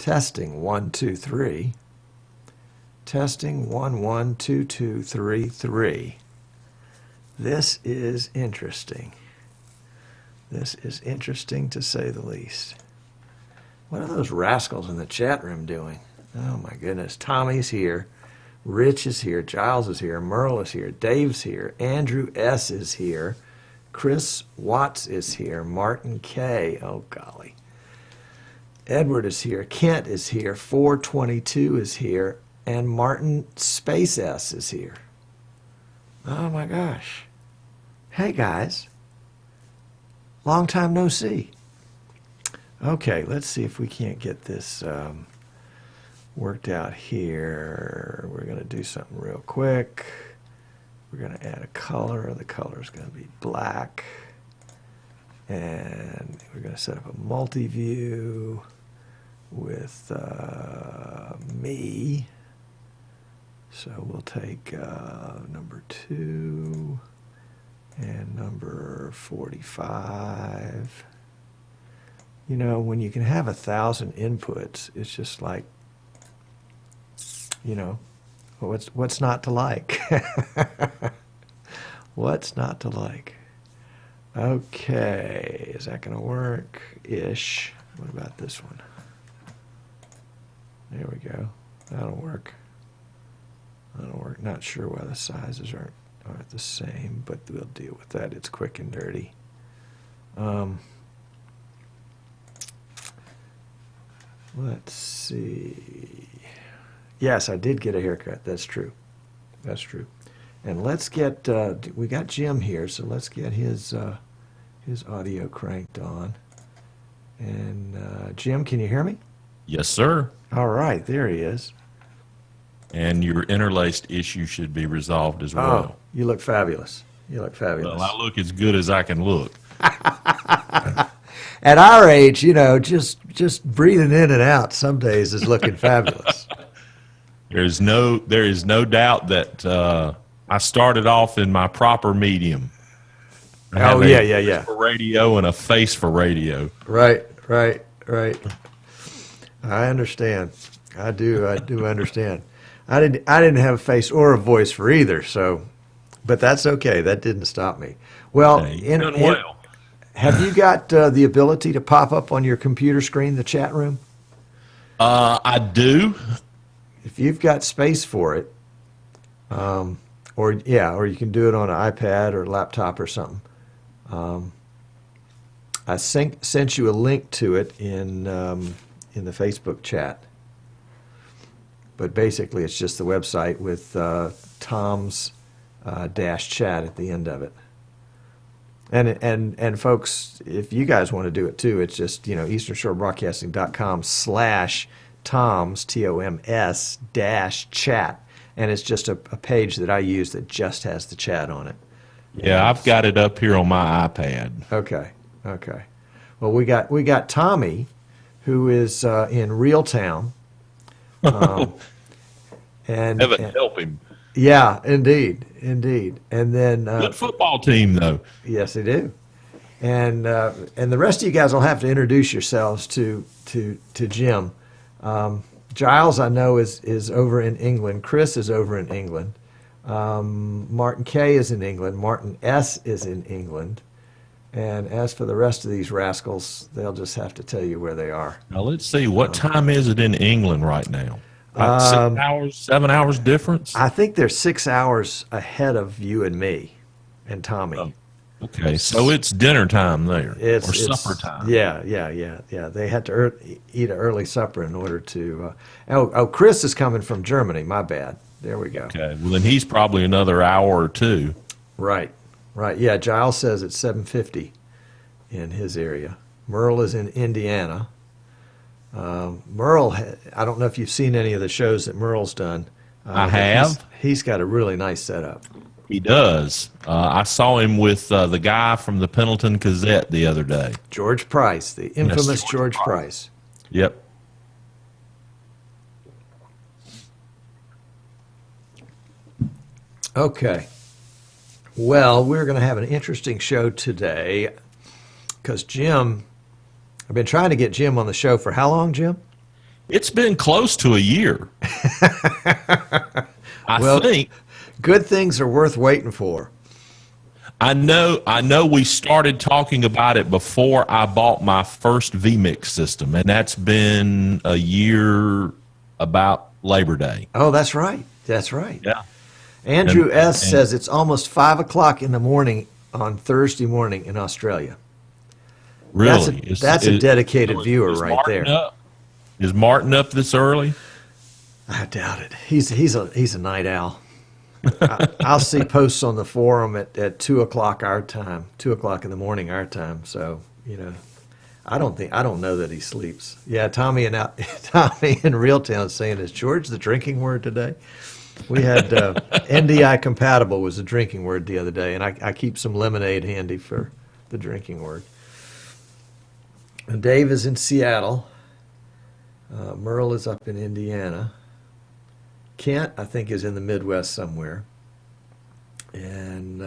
Testing 1, 2, 3. Testing 1, 1, 2, 2, 3, 3. This is interesting. This is interesting to say the least. What are those rascals in the chat room doing? Oh my goodness. Tommy's here. Rich is here. Giles is here. Merle is here. Dave's here. Andrew S. is here. Chris Watts is here. Martin K. Oh golly. Edward is here. Kent is here. 422 is here. And Martin Space S is here. Oh my gosh. Hey guys. Long time no see. Okay, let's see if we can't get this worked out here. We're going to do something real quick. We're going to add a color. The color is going to be black. And we're going to set up a multi-view with me. So we'll take number 2 and number 45. You know, when you can have 1,000 inputs, it's just like, you know, what's not to like? What's not to like? Okay, is that going to work? Ish. What about this one? There we go. That'll work. That'll work. Not sure why the sizes aren't the same, but we'll deal with that. It's quick and dirty. Let's see. Yes, I did get a haircut. That's true. That's true. And let's get, we got Jim here, so let's get his audio cranked on. And Jim, can you hear me? Yes, sir. All right, there he is. And your interlaced issue should be resolved as well. Oh, you look fabulous. You look fabulous. Well, I look as good as I can look. At our age, you know, just breathing in and out some days is looking fabulous. There is no doubt that I started off in my proper medium. I have yeah. For radio and a face for radio. Right. I understand. I do understand. I didn't have a face or a voice for either, so, but that's okay. That didn't stop me. Well, well. Have you got the ability to pop up on your computer screen the chat room? I do. If you've got space for it, or you can do it on an iPad or laptop or something. I sent you a link to it in the Facebook chat. But basically, it's just the website with Tom's dash chat at the end of it. And folks, if you guys want to do it too, it's just, you know, easternshorebroadcasting.com/Toms TOMS dash chat, and it's just a page that I use that just has the chat on it. Yeah, I've got it up here on my iPad. Okay. Well, we got Tommy, who is in Reeltown. Heaven help him. Yeah, indeed. And then good football team, though. Yes, they do. And the rest of you guys will have to introduce yourselves to Jim. Giles, I know, is over in England. Chris is over in England. Martin K is in England. Martin S is in England. And as for the rest of these rascals, they'll just have to tell you where they are. Now, let's see. What time is it in England right now? About 6 hours, 7 hours difference? I think they're 6 hours ahead of you and me and Tommy. Oh, okay, so it's dinner time there, or supper time. Yeah. They had to eat an early supper in order to... Chris is coming from Germany. My bad. There we go. Okay, well, then he's probably another hour or two. Right. Yeah, Giles says it's 7:50 in his area. Merle is in Indiana. Merle, I don't know if you've seen any of the shows that Merle's done. I have. He's got a really nice setup. He does. I saw him with the guy from the Pendleton Gazette the other day. George Price, the infamous George Price. Yep. Okay. Well, we're going to have an interesting show today because Jim, I've been trying to get Jim on the show for how long, Jim? It's been close to a year. I Well, think. good things are worth waiting for. I know we started talking about it before I bought my first vMix system, and that's been a year about Labor Day. Oh, that's right. That's right. Yeah. Andrew S. And says it's almost 5 o'clock in the morning on Thursday morning in Australia. really, That's a dedicated viewer is right Martin there. up? Is Martin up this early? I doubt it. He's a night owl. I'll see posts on the forum at 2 o'clock our time, 2 o'clock in the morning our time. So I don't know that he sleeps. Yeah, Tommy in Realtown is saying, is George the drinking word today? We had NDI compatible was the drinking word the other day, and I keep some lemonade handy for the drinking word. And Dave is in Seattle. Merle is up in Indiana. Kent, I think, is in the Midwest somewhere. And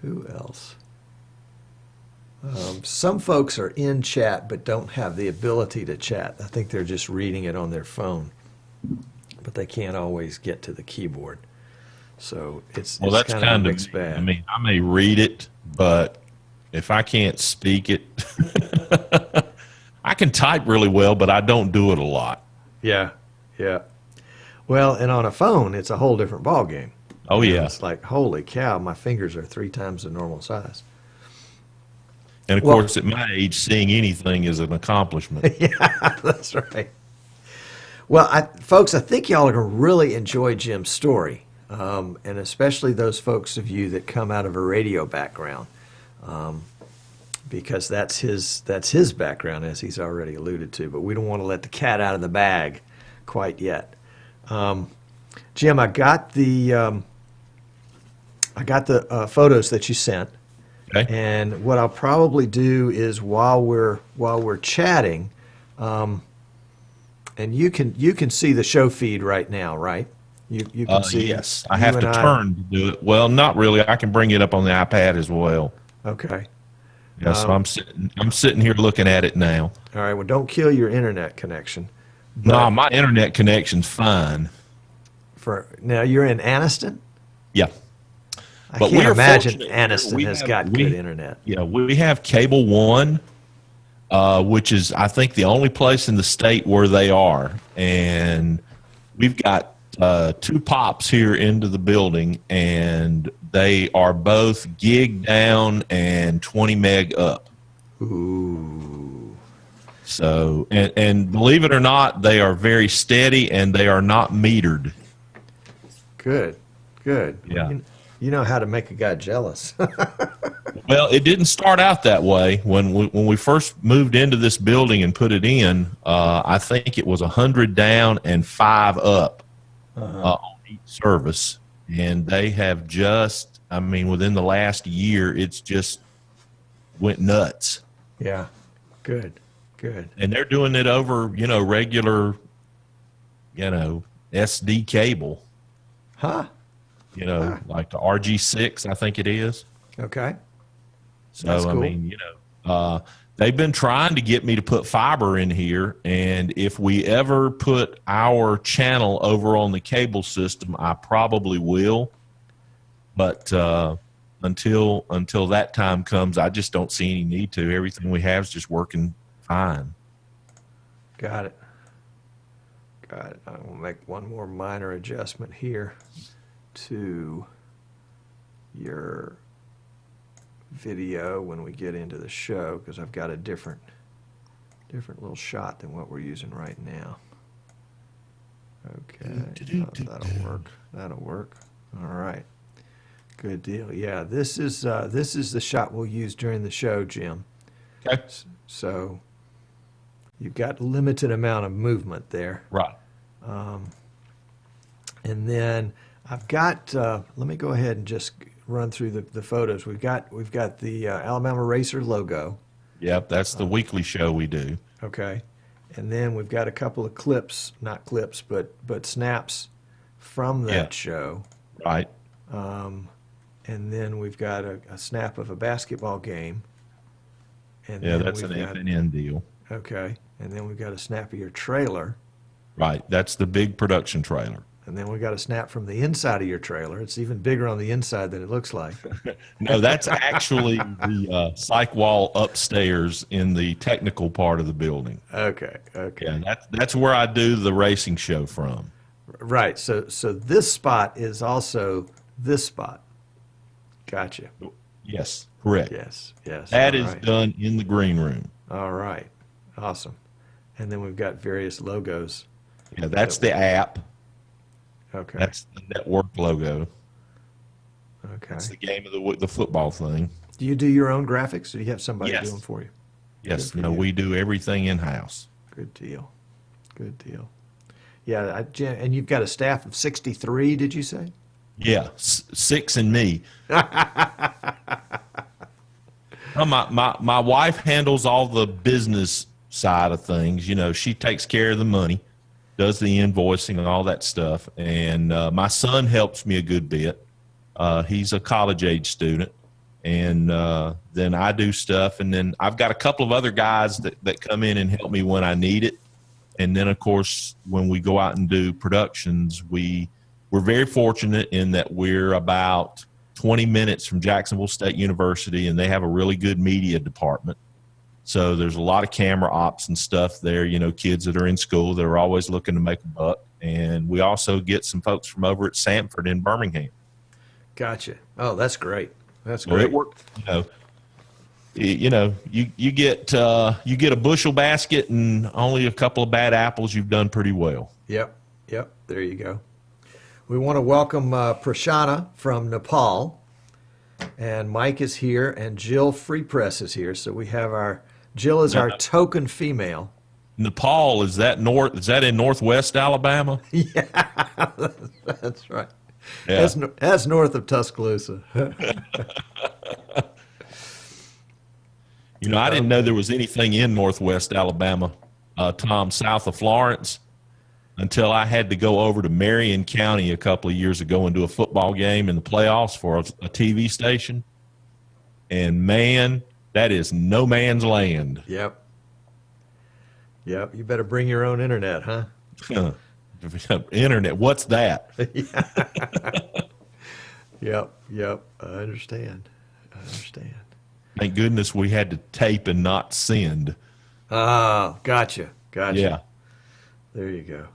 who else? Some folks are in chat but don't have the ability to chat. I think they're just reading it on their phone, but they can't always get to the keyboard. So it's That's kind of a mixed me. bag. I mean, I may read it, but if I can't speak it, I can type really well, but I don't do it a lot. Yeah, yeah. Well, and on a phone, it's a whole different ball game. Oh, yeah. It's like, holy cow, my fingers are 3 times the normal size. And, of course, at my age, seeing anything is an accomplishment. Yeah, that's right. Well, folks, I think y'all are going to really enjoy Jim's story, and especially those folks of you that come out of a radio background, because that's his background, as he's already alluded to. But we don't want to let the cat out of the bag quite yet. Jim, I got the photos that you sent. Okay. And what I'll probably do is while we're chatting, and you can see the show feed right now, right? You can see. Yes, I have to turn to do it. Well, not really. I can bring it up on the iPad as well. Okay. Yeah, so I'm sitting here looking at it now. All right. Well, don't kill your internet connection. No, my internet connection's fine. Now you're in Anniston? Yeah. I But can't we're imagine fortunate. Anniston has got good internet. Yeah, we have Cable One, which is, I think, the only place in the state where they are. And we've got 2 pops here into the building, and they are both gig down and 20 meg up. Ooh. So, and believe it or not, they are very steady, and they are not metered. Good. Yeah. You know how to make a guy jealous. Well, it didn't start out that way. When we first moved into this building and put it in, I think it was 100 down and 5 up on each service. And they have just, I mean, within the last year, it's just went nuts. Yeah. Good. And they're doing it over, regular, SD cable. Huh? Like the RG6, I think it is. Okay. So, That's cool. I mean, they've been trying to get me to put fiber in here. And if we ever put our channel over on the cable system, I probably will. But until that time comes, I just don't see any need to. Everything we have is just working fine. Got it. I will make one more minor adjustment here to your video when we get into the show, because I've got a different little shot than what we're using right now. Okay, that'll work. All right, good deal. Yeah, this is the shot we'll use during the show, Jim. Okay. So you've got limited amount of movement there. Right. And then I've got, let me go ahead and just run through the photos. We've got the Alabama Racer logo. Yep, that's the weekly show we do. Okay. And then we've got a couple of clips, not clips, but snaps from that show. Right. And then we've got a snap of a basketball game. And Yeah, then that's we've an got- FNN deal. Okay. And then we've got a snap of your trailer. Right. That's the big production trailer. And then we got a snap from the inside of your trailer. It's even bigger on the inside than it looks like. No, that's actually the psych wall upstairs in the technical part of the building. Okay. Okay. Yeah, that's where I do the racing show from. Right. So this spot is also this spot. Gotcha. Yes, correct. Yes. Yes. That All is right. done in the green room. All right. Awesome. And then we've got various logos. Yeah, that's the app. Okay. That's the network logo. Okay. That's the game of the football thing. Do you do your own graphics, or do you have somebody Yes. do them for you? Yes, Good for no, you. we do everything in house. Good deal. Good deal. Yeah, and you've got a staff of 63, did you say? Yeah, 6 and me. My wife handles all the business side of things. You know, she takes care of the money, does the invoicing and all that stuff. And my son helps me a good bit. He's a college age student. And then I do stuff. And then I've got a couple of other guys that come in and help me when I need it. And then, of course, when we go out and do productions, we're very fortunate in that we're about 20 minutes from Jacksonville State University, and they have a really good media department. So there's a lot of camera ops and stuff there, you know, kids that are in school that are always looking to make a buck. And we also get some folks from over at Sanford in Birmingham. Gotcha. Oh, that's great. That's So great. it works, you get a bushel basket and only a couple of bad apples, you've done pretty well. Yep. There you go. We want to welcome Prashana from Nepal, and Mike is here, and Jill Free Press is here. So we have Jill is our token female. Nepal, is that in northwest Alabama? Yeah, that's right. Yeah. That's north of Tuscaloosa. You know, I didn't know there was anything in northwest Alabama, Tom, south of Florence, until I had to go over to Marion County a couple of years ago and do a football game in the playoffs for a TV station. And, man, that is no man's land. Yep. You better bring your own internet, huh? Internet, what's that? Yep. I understand. Thank goodness we had to tape and not send. Oh, gotcha. Yeah. There you go.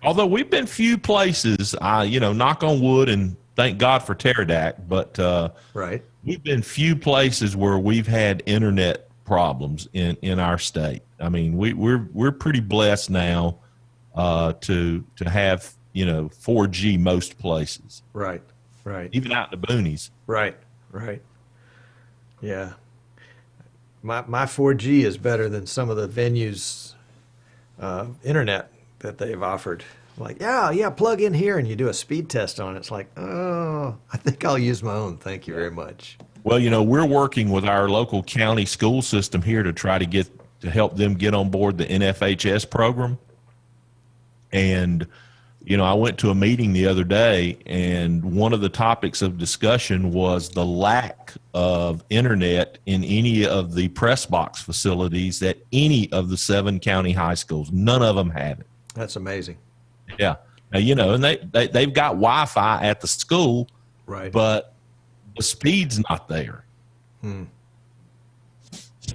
Although we've been few places, knock on wood and thank God for Pterodact, but Right. we've been few places where we've had internet problems in our state. I mean, we're pretty blessed now to have 4G most places, Right. even out in the boonies. Right. Yeah. My 4G is better than some of the venues' internet that they've offered. Like, yeah, plug in here, and you do a speed test on it. It's like, oh, I think I'll use my own. Thank you very much. Well, we're working with our local county school system here to try to help them get on board the NFHS program. And, I went to a meeting the other day, and one of the topics of discussion was the lack of internet in any of the press box facilities at any of the 7 county high schools. None of them have it. That's amazing. Yeah. Now, and they've got Wi-Fi at the school, Right. but the speed's not there.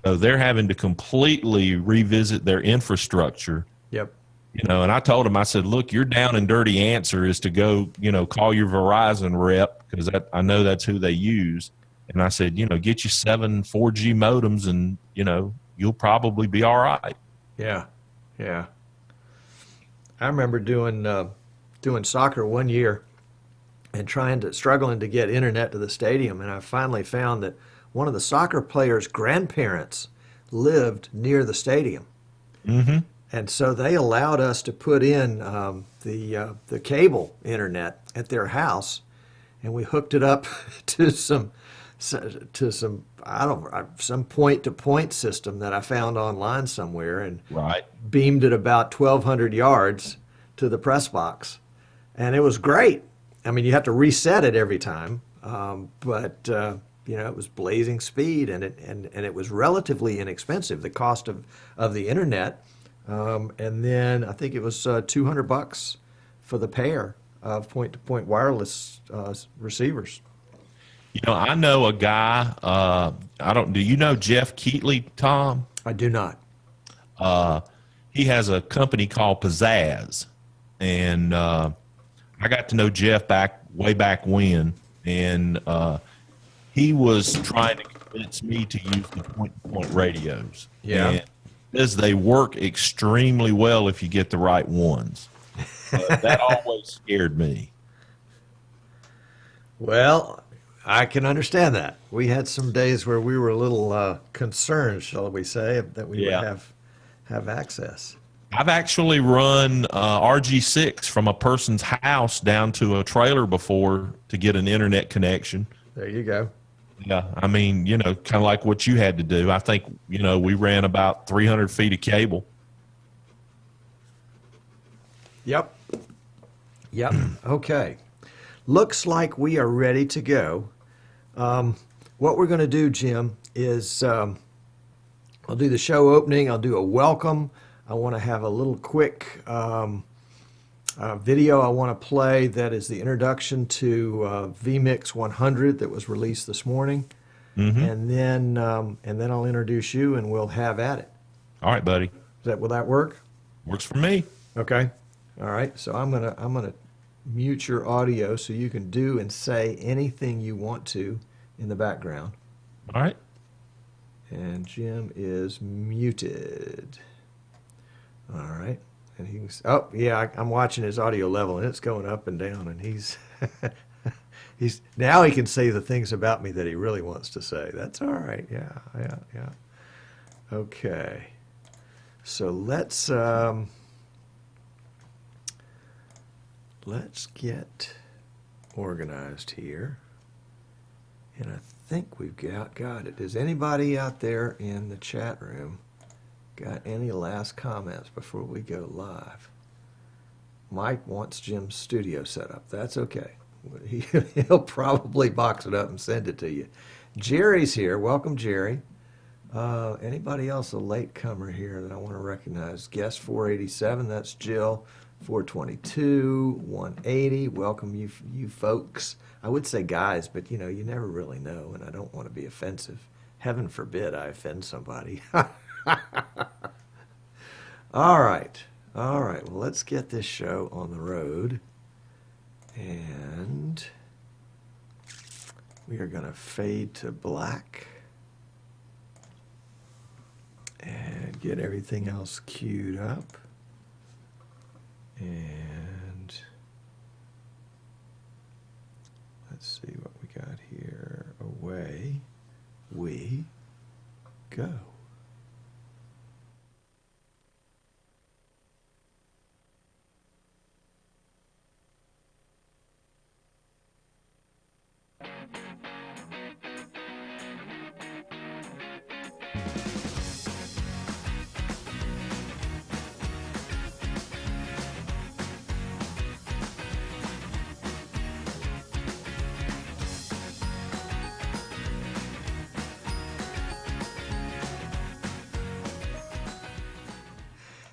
So they're having to completely revisit their infrastructure. Yep. And I told him, I said, look, your down and dirty answer is to go, call your Verizon rep, because I know that's who they use. And I said, get you 7 4G modems and, you'll probably be all right. Yeah. I remember doing soccer one year and struggling to get internet to the stadium, and I finally found that one of the soccer players' grandparents lived near the stadium. Mm-hmm. And so they allowed us to put in the cable internet at their house, and we hooked it up to some point-to-point system that I found online somewhere, and Right. beamed it about 1,200 yards to the press box, and it was great. I mean, you have to reset it every time, but it was blazing speed, and it was relatively inexpensive, the cost of the internet. And then I think it was $200 for the pair of point-to-point wireless receivers. I know a guy. Do you know Jeff Keatley, Tom? I do not. He has a company called Pizzazz, and I got to know Jeff way back when, and he was trying to convince me to use the point-to-point radios. Yeah. And says they work extremely well if you get the right ones. That always scared me. Well, I can understand that. We had some days where we were a little concerned, shall we say, that we would have access. I've actually run RG6 from a person's house down to a trailer before to get an internet connection. There you go. Yeah, I mean, kind of like what you had to do. I think, we ran about 300 feet of cable. Yep. Okay. Looks like we are ready to go. What we're going to do, Jim, is I'll do the show opening. I'll do a welcome. I want to have a little quick video I want to play that is the introduction to vMix 100 that was released this morning. Mm-hmm. And then I'll introduce you and we'll have at it. All right, buddy. Will that work? Works for me. Okay. All right. So I'm gonna mute your audio so you can do and say anything you want to in the background. All right. And Jim is muted. All right. And I'm watching his audio level, and it's going up and down, and he's now he can say the things about me that he really wants to say. That's all right. Yeah. Okay. So let's get organized here. And I think we've got it. Is anybody out there in the chat room got any last comments before we go live? Mike wants Jim's studio set up. That's okay. He'll probably box it up and send it to you. Jerry's here. Welcome, Jerry. Anybody else a latecomer here that I want to recognize? Guest 487, that's Jill. 422, 180. Welcome, you folks. I would say guys, but you never really know, and I don't want to be offensive. Heaven forbid I offend somebody. All right. Well, let's get this show on the road. And we are going to fade to black and get everything else queued up. And let's see what we got here. Away we go.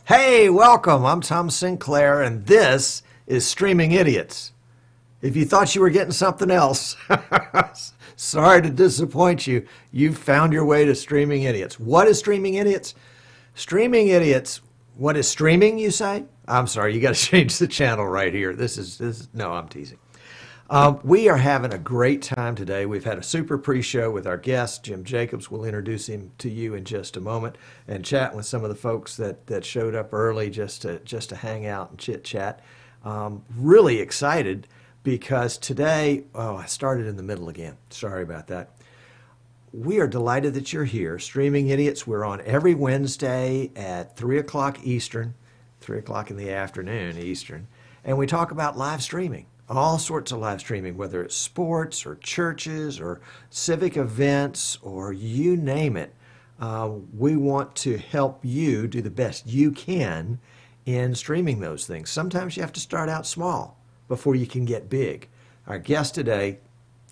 Hey, welcome. I'm Tom Sinclair, and this is Streaming Idiots. If you thought you were getting something else, sorry to disappoint you. You've found your way to Streaming Idiots. What is Streaming Idiots? Streaming Idiots. What is streaming, you say? I'm sorry, you got to change the channel right here. This is no, I'm teasing. We are having a great time today. We've had a super pre-show with our guest, Jim Jacobs. We'll introduce him to you in just a moment, and chat with some of the folks that showed up early just to hang out and chit-chat. Really excited because today, I started in the middle again. Sorry about that. We are delighted that you're here. Streaming Idiots, we're on every Wednesday at 3 o'clock Eastern, 3 o'clock in the afternoon Eastern, and we talk about live streaming. All sorts of live streaming, whether it's sports or churches or civic events or you name it. We want to help you do the best you can in streaming those things. Sometimes you have to start out small before you can get big. Our guest today,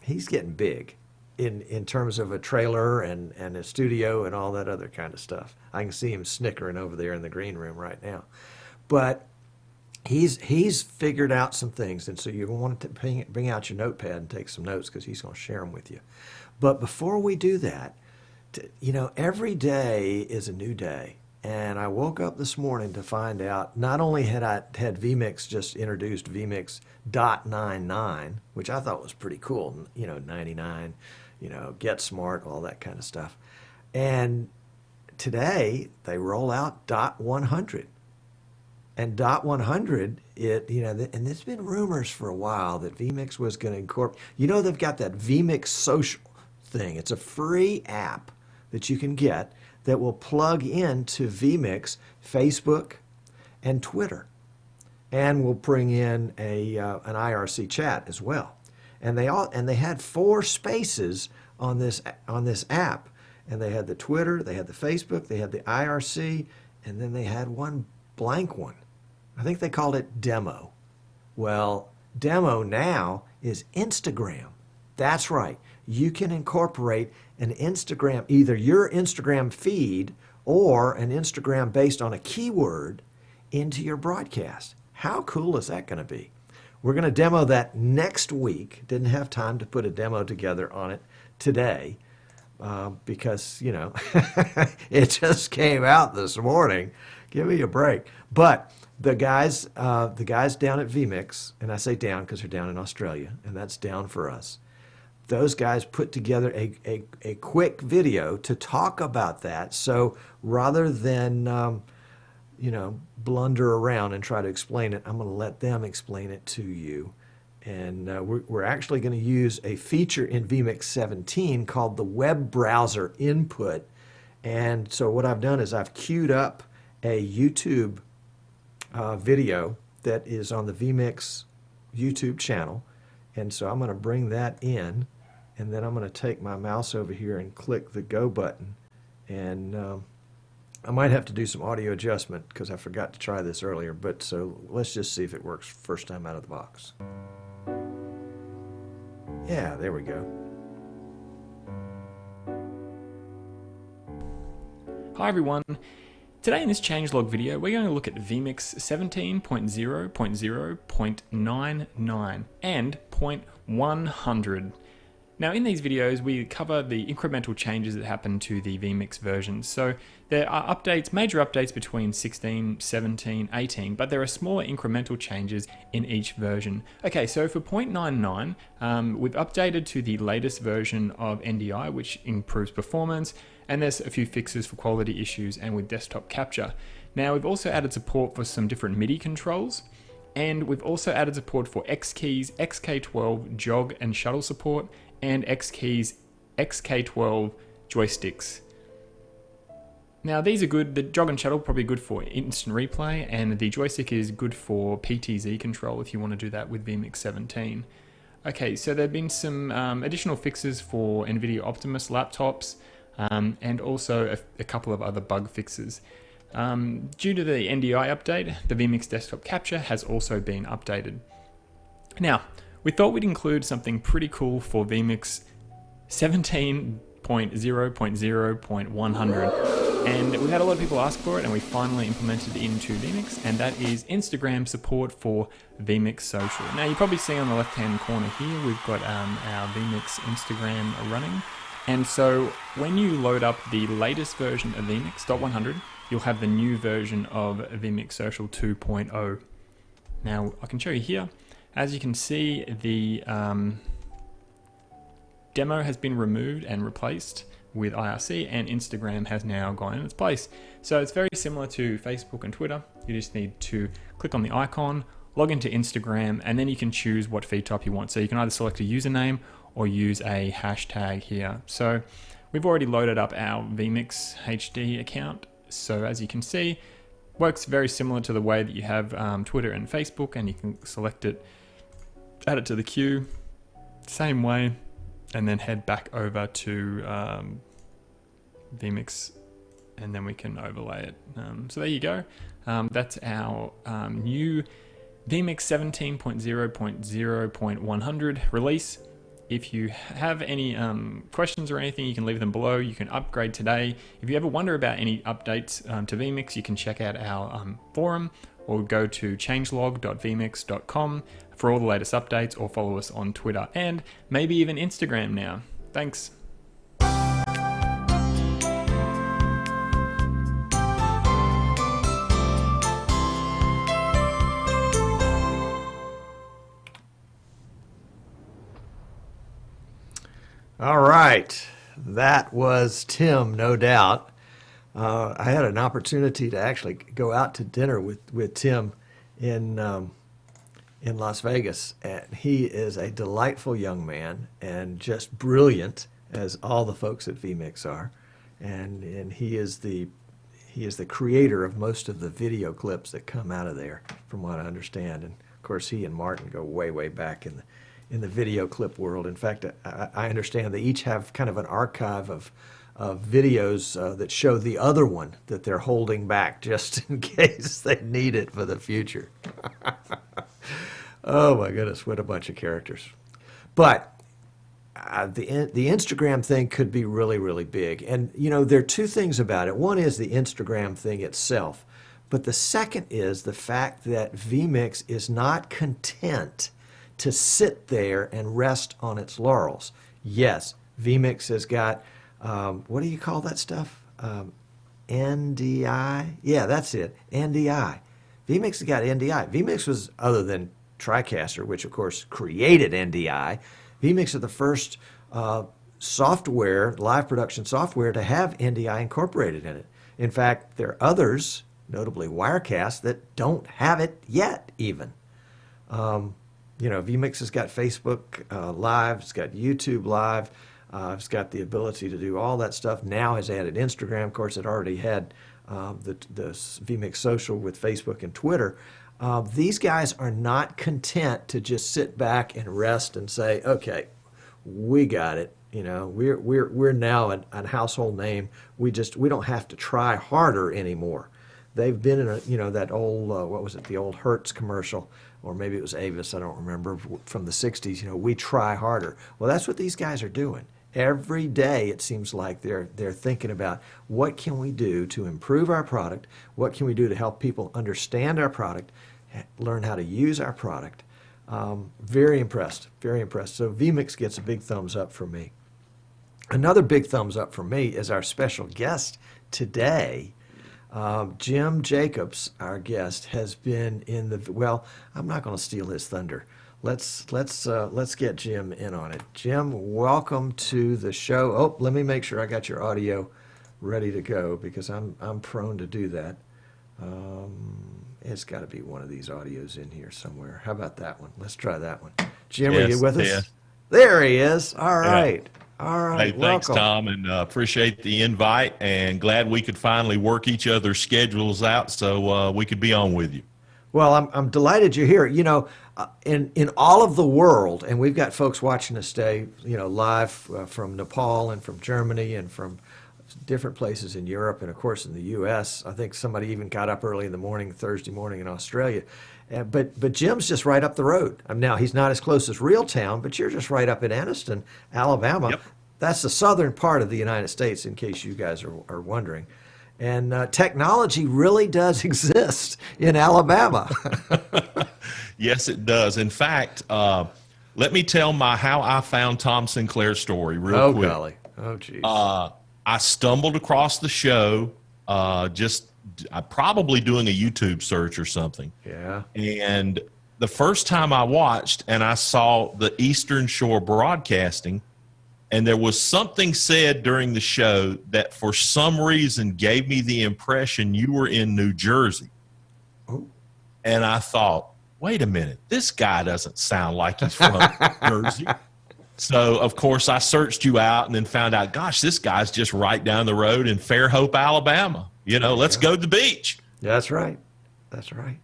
he's getting big. in terms of a trailer and a studio and all that other kind of stuff. I can see him snickering over there in the green room right now. But he's figured out some things, and so you want to bring out your notepad and take some notes because he's going to share them with you. But before we do that, every day is a new day. And I woke up this morning to find out not only had vMix just introduced vMix .99, which I thought was pretty cool, 99, get smart, all that kind of stuff. And today they roll out .100. And .100, and there's been rumors for a while that vMix was going to incorporate, they've got that vMix Social thing. It's a free app that you can get that will plug into vMix, Facebook, and Twitter, and will bring in an IRC chat as well. And they had 4 spaces on this app, and they had the Twitter, they had the Facebook, they had the IRC, and then they had one blank one. I think they called it Demo. Well, Demo now is Instagram. That's right. You can incorporate an Instagram, either your Instagram feed or an Instagram based on a keyword into your broadcast. How cool is that going to be? We're going to demo that next week. Didn't have time to put a demo together on it today because, it just came out this morning. Give me a break. But the guys down at vMix, and I say down because they're down in Australia, and that's down for us. Those guys put together a quick video to talk about that. So rather than, blunder around and try to explain it, I'm going to let them explain it to you. And we're actually going to use a feature in vMix 17 called the web browser input. And so what I've done is I've queued up a YouTube video that is on the vMix YouTube channel. And so I'm going to bring that in, and then I'm going to take my mouse over here and click the go button. And I might have to do some audio adjustment because I forgot to try this earlier. But so let's just see if it works first time out of the box. Yeah, there we go. Hi everyone. Today in this changelog video, we're going to look at vMix 17.0.0.99 and 0.100. Now in these videos, we cover the incremental changes that happen to the vMix versions. So there are updates, major updates between 16, 17, 18, but there are smaller incremental changes in each version. Okay, so for 0.99, we've updated to the latest version of NDI, which improves performance, and there's a few fixes for quality issues and with desktop capture. Now we've also added support for some different MIDI controls, and we've also added support for X keys, XK12 jog and shuttle support, and X keys, XK12 joysticks. Now these are good. The jog and shuttle probably good for instant replay, and the joystick is good for PTZ control if you want to do that with vMix 17. Okay, so there have been some additional fixes for NVIDIA Optimus laptops, and also a couple of other bug fixes. Due to the NDI update, the vMix desktop capture has also been updated. Now, we thought we'd include something pretty cool for vMix 17.0.0.100, and we've had a lot of people ask for it, and we finally implemented it into vMix, and that is Instagram support for vMix Social. Now, you probably see on the left-hand corner here, we've got our vMix Instagram running. And so when you load up the latest version of vMix .100, you'll have the new version of vMix Social 2.0. Now I can show you here. As you can see, the demo has been removed and replaced with IRC, and Instagram has now gone in its place. So it's very similar to Facebook and Twitter. You just need to click on the icon, log into Instagram, and then you can choose what feed type you want. So you can either select a username or use a hashtag here. So we've already loaded up our vMix HD account. So as you can see, works very similar to the way that you have Twitter and Facebook, and you can select it, add it to the queue, same way, and then head back over to vMix, and then we can overlay it. So there you go. That's our new vMix 17.0.0.100 release. If you have any questions or anything, you can leave them below. You can upgrade today. If you ever wonder about any updates to vMix, you can check out our forum or go to changelog.vmix.com for all the latest updates, or follow us on Twitter and maybe even Instagram now. Thanks. All right, that was Tim, no doubt. I had an opportunity to actually go out to dinner with Tim in Las Vegas, and he is a delightful young man and just brilliant, as all the folks at vMix are, and he is the creator of most of the video clips that come out of there, from what I understand. And of course, he and Martin go way back in the video clip world. In fact, I understand they each have kind of an archive of videos that show the other one that they're holding back just in case they need it for the future. Oh my goodness, what a bunch of characters. But the Instagram thing could be really big. And you know, there are two things about it. One is the Instagram thing itself, but the second is the fact that vMix is not content to sit there and rest on its laurels. Yes, vMix has got, what do you call that stuff? NDI? Yeah, that's it, NDI. vMix has got NDI. vMix was, other than TriCaster, which of course created NDI, vMix is the first software, live production software, to have NDI incorporated in it. In fact, there are others, notably Wirecast, that don't have it yet even. You know, vMix has got Facebook Live, it's got YouTube Live, it's got the ability to do all that stuff. Now has added Instagram. Of course, it already had the vMix Social with Facebook and Twitter. These guys are not content to just sit back and rest and say, okay, we got it. You know, we're now a household name. We don't have to try harder anymore. They've been in a, you know, that old, what was it, the old Hertz commercial, or maybe it was Avis, I don't remember, from the 60s, you know, we try harder. Well, that's what these guys are doing. Every day it seems like they're thinking about, what can we do to improve our product? What can we do to help people understand our product, learn how to use our product? Very impressed, very impressed. So vMix gets a big thumbs up from me. Another big thumbs up from me is our special guest today. Jim Jacobs, our guest, has been in the, well, I'm not going to steal his thunder. Let's get Jim in on it. Jim, welcome to the show. Oh, let me make sure I got your audio ready to go, because I'm prone to do that. It's got to be one of these audios in here somewhere. How about that one? Let's try that one. Jim, are you with us? Yes. There he is. All right. Yeah. All right. Hey, thanks, welcome. Tom, and appreciate the invite, and glad we could finally work each other's schedules out so we could be on with you. Well, I'm delighted you're here. You know, in all of the world, and we've got folks watching us today, you know, live from Nepal and from Germany and from different places in Europe and, of course, in the U.S. I think somebody even got up early in the morning, Thursday morning in Australia. But Jim's just right up the road. Now, he's not as close as Reeltown, but you're just right up in Anniston, Alabama. Yep. That's the southern part of the United States, in case you guys are wondering. And technology really does exist in Alabama. Yes, it does. In fact, let me tell my how I found Tom Sinclair story real quick. Oh, golly. Oh, geez. I stumbled across the show probably doing a YouTube search or something. Yeah. And the first time I watched, and I saw the Eastern Shore Broadcasting, and there was something said during the show that for some reason gave me the impression you were in New Jersey. Oh. And I thought, wait a minute, this guy doesn't sound like he's from Jersey. So, of course, I searched you out and then found out, gosh, this guy's just right down the road in Fairhope, Alabama. You know, let's go to the beach. That's right. That's right.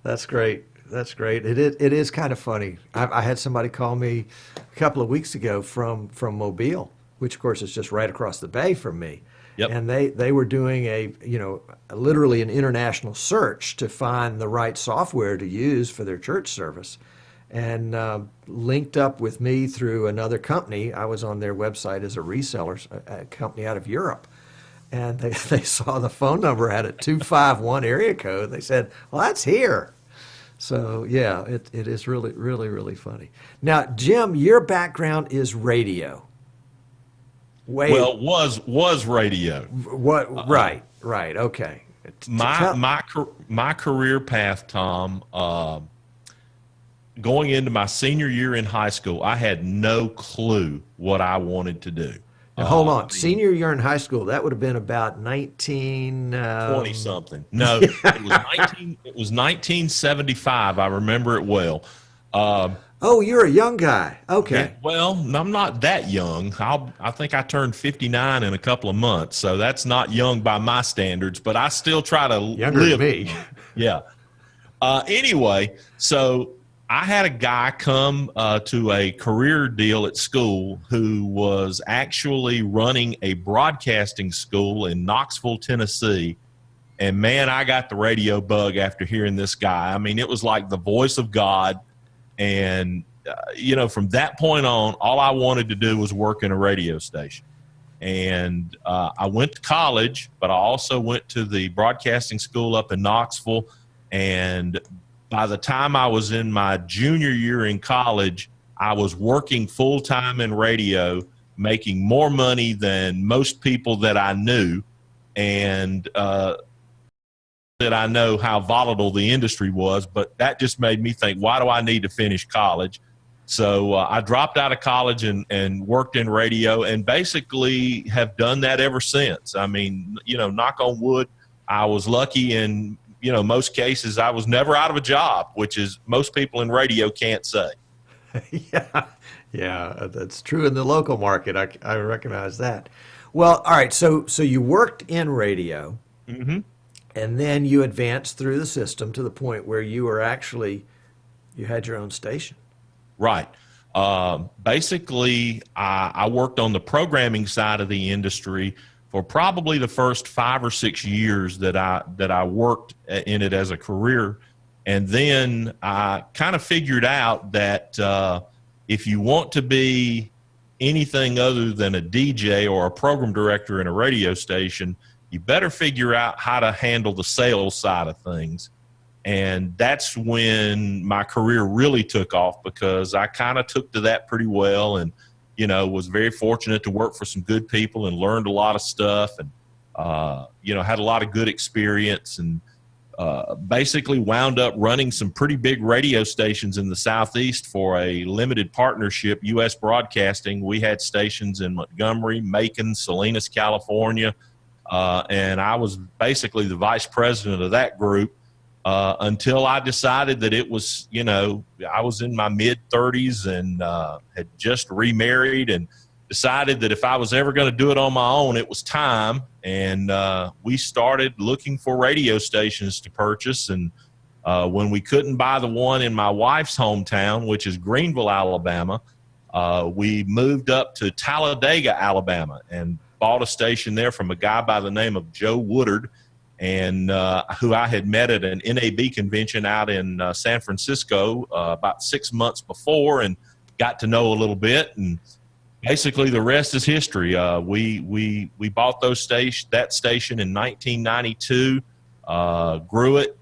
That's great. That's great. It is kind of funny. I had somebody call me a couple of weeks ago from Mobile, which of course is just right across the bay from me. Yep. And they were doing literally an international search to find the right software to use for their church service. and linked up with me through another company. I was on their website as a reseller, a company out of Europe. And they saw the phone number had a 251 area code. They said, well, that's here. So, yeah, it is really, really, really funny. Now, Jim, your background is radio. Well, was radio. What? Right. Okay. My career path, Tom, going into my senior year in high school, I had no clue what I wanted to do. Now, hold on. Senior year in high school, that would have been about 20 something. No, it was 1975. I remember it well. Oh, you're a young guy. Okay. Yeah, well, I'm not that young. I think I turned 59 in a couple of months, so that's not young by my standards, but I still try to Younger live. than me. Yeah. Anyway, so I had a guy come to a career deal at school who was actually running a broadcasting school in Knoxville, Tennessee. And man, I got the radio bug after hearing this guy. I mean, it was like the voice of God. And, from that point on, all I wanted to do was work in a radio station. And I went to college, but I also went to the broadcasting school up in Knoxville. And by the time I was in my junior year in college, I was working full-time in radio, making more money than most people that I knew. And that I know how volatile the industry was, but that just made me think, why do I need to finish college? So I dropped out of college and worked in radio, and basically have done that ever since. I mean, knock on wood, I was lucky in, most cases I was never out of a job, which is most people in radio can't say. Yeah, that's true in the local market. I recognize that. Well, all right, so you worked in radio. Mm-hmm. And then you advanced through the system to the point where you had your own station. Right. Basically, I worked on the programming side of the industry for probably the first 5 or 6 years that I worked in it as a career. And then I kind of figured out that if you want to be anything other than a DJ or a program director in a radio station, you better figure out how to handle the sales side of things. And that's when my career really took off, because I kind of took to that pretty well, and, was very fortunate to work for some good people and learned a lot of stuff, and, had a lot of good experience, and basically wound up running some pretty big radio stations in the Southeast for a limited partnership, U.S. Broadcasting. We had stations in Montgomery, Macon, Salinas, California, and I was basically the vice president of that group until I decided that it was, I was in my mid-30s and had just remarried, and decided that if I was ever going to do it on my own, it was time. And we started looking for radio stations to purchase. And when we couldn't buy the one in my wife's hometown, which is Greenville, Alabama, we moved up to Talladega, Alabama, and bought a station there from a guy by the name of Joe Woodard, and who I had met at an NAB convention out in San Francisco about 6 months before, and got to know a little bit. And basically the rest is history. We bought that station in 1992, grew it,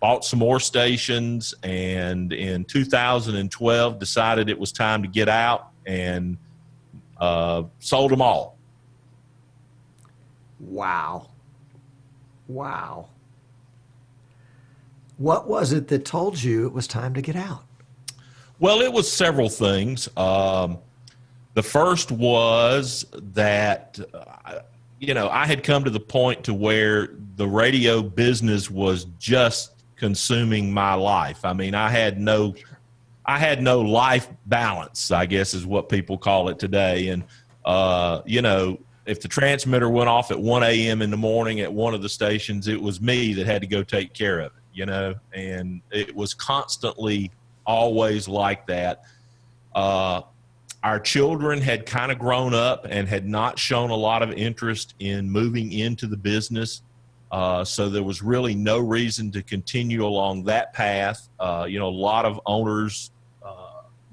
bought some more stations, and in 2012 decided it was time to get out, and sold them all. Wow. What was it that told you it was time to get out? Well, it was several things. The first was that, I had come to the point to where the radio business was just consuming my life. I mean, I had no life balance, I guess is what people call it today. And, if the transmitter went off at 1 a.m. in the morning at one of the stations, it was me that had to go take care of it, and it was constantly always like that. Our children had kind of grown up and had not shown a lot of interest in moving into the business. So there was really no reason to continue along that path. A lot of owners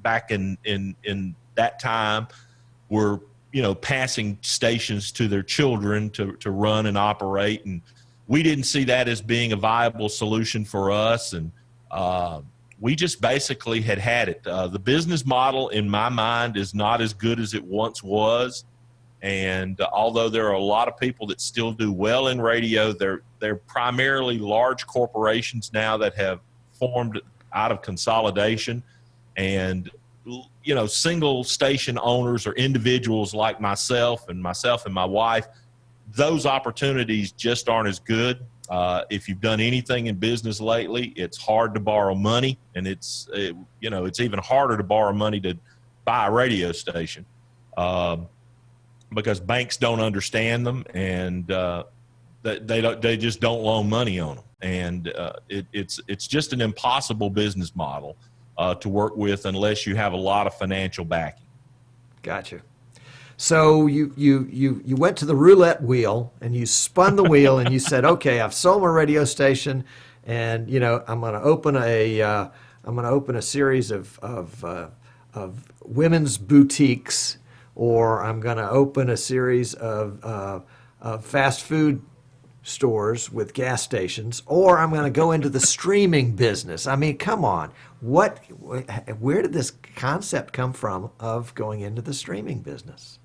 back in that time were, passing stations to their children to run and operate. And we didn't see that as being a viable solution for us. And we just basically had it. The business model, in my mind, is not as good as it once was. And although there are a lot of people that still do well in radio, they're primarily large corporations now that have formed out of consolidation. And, single station owners or individuals like myself and my wife, those opportunities just aren't as good. If you've done anything in business lately, it's hard to borrow money, and it's even harder to borrow money to buy a radio station. Because banks don't understand them, and they just don't loan money on them, and it's just an impossible business model to work with unless you have a lot of financial backing. Gotcha. So you went to the roulette wheel and you spun the wheel and you said, okay, I've sold my radio station, and I'm going to open a series of women's boutiques. Or I'm going to open a series of fast food stores with gas stations, or I'm going to go into the streaming business. I mean, come on. Where did this concept come from of going into the streaming business?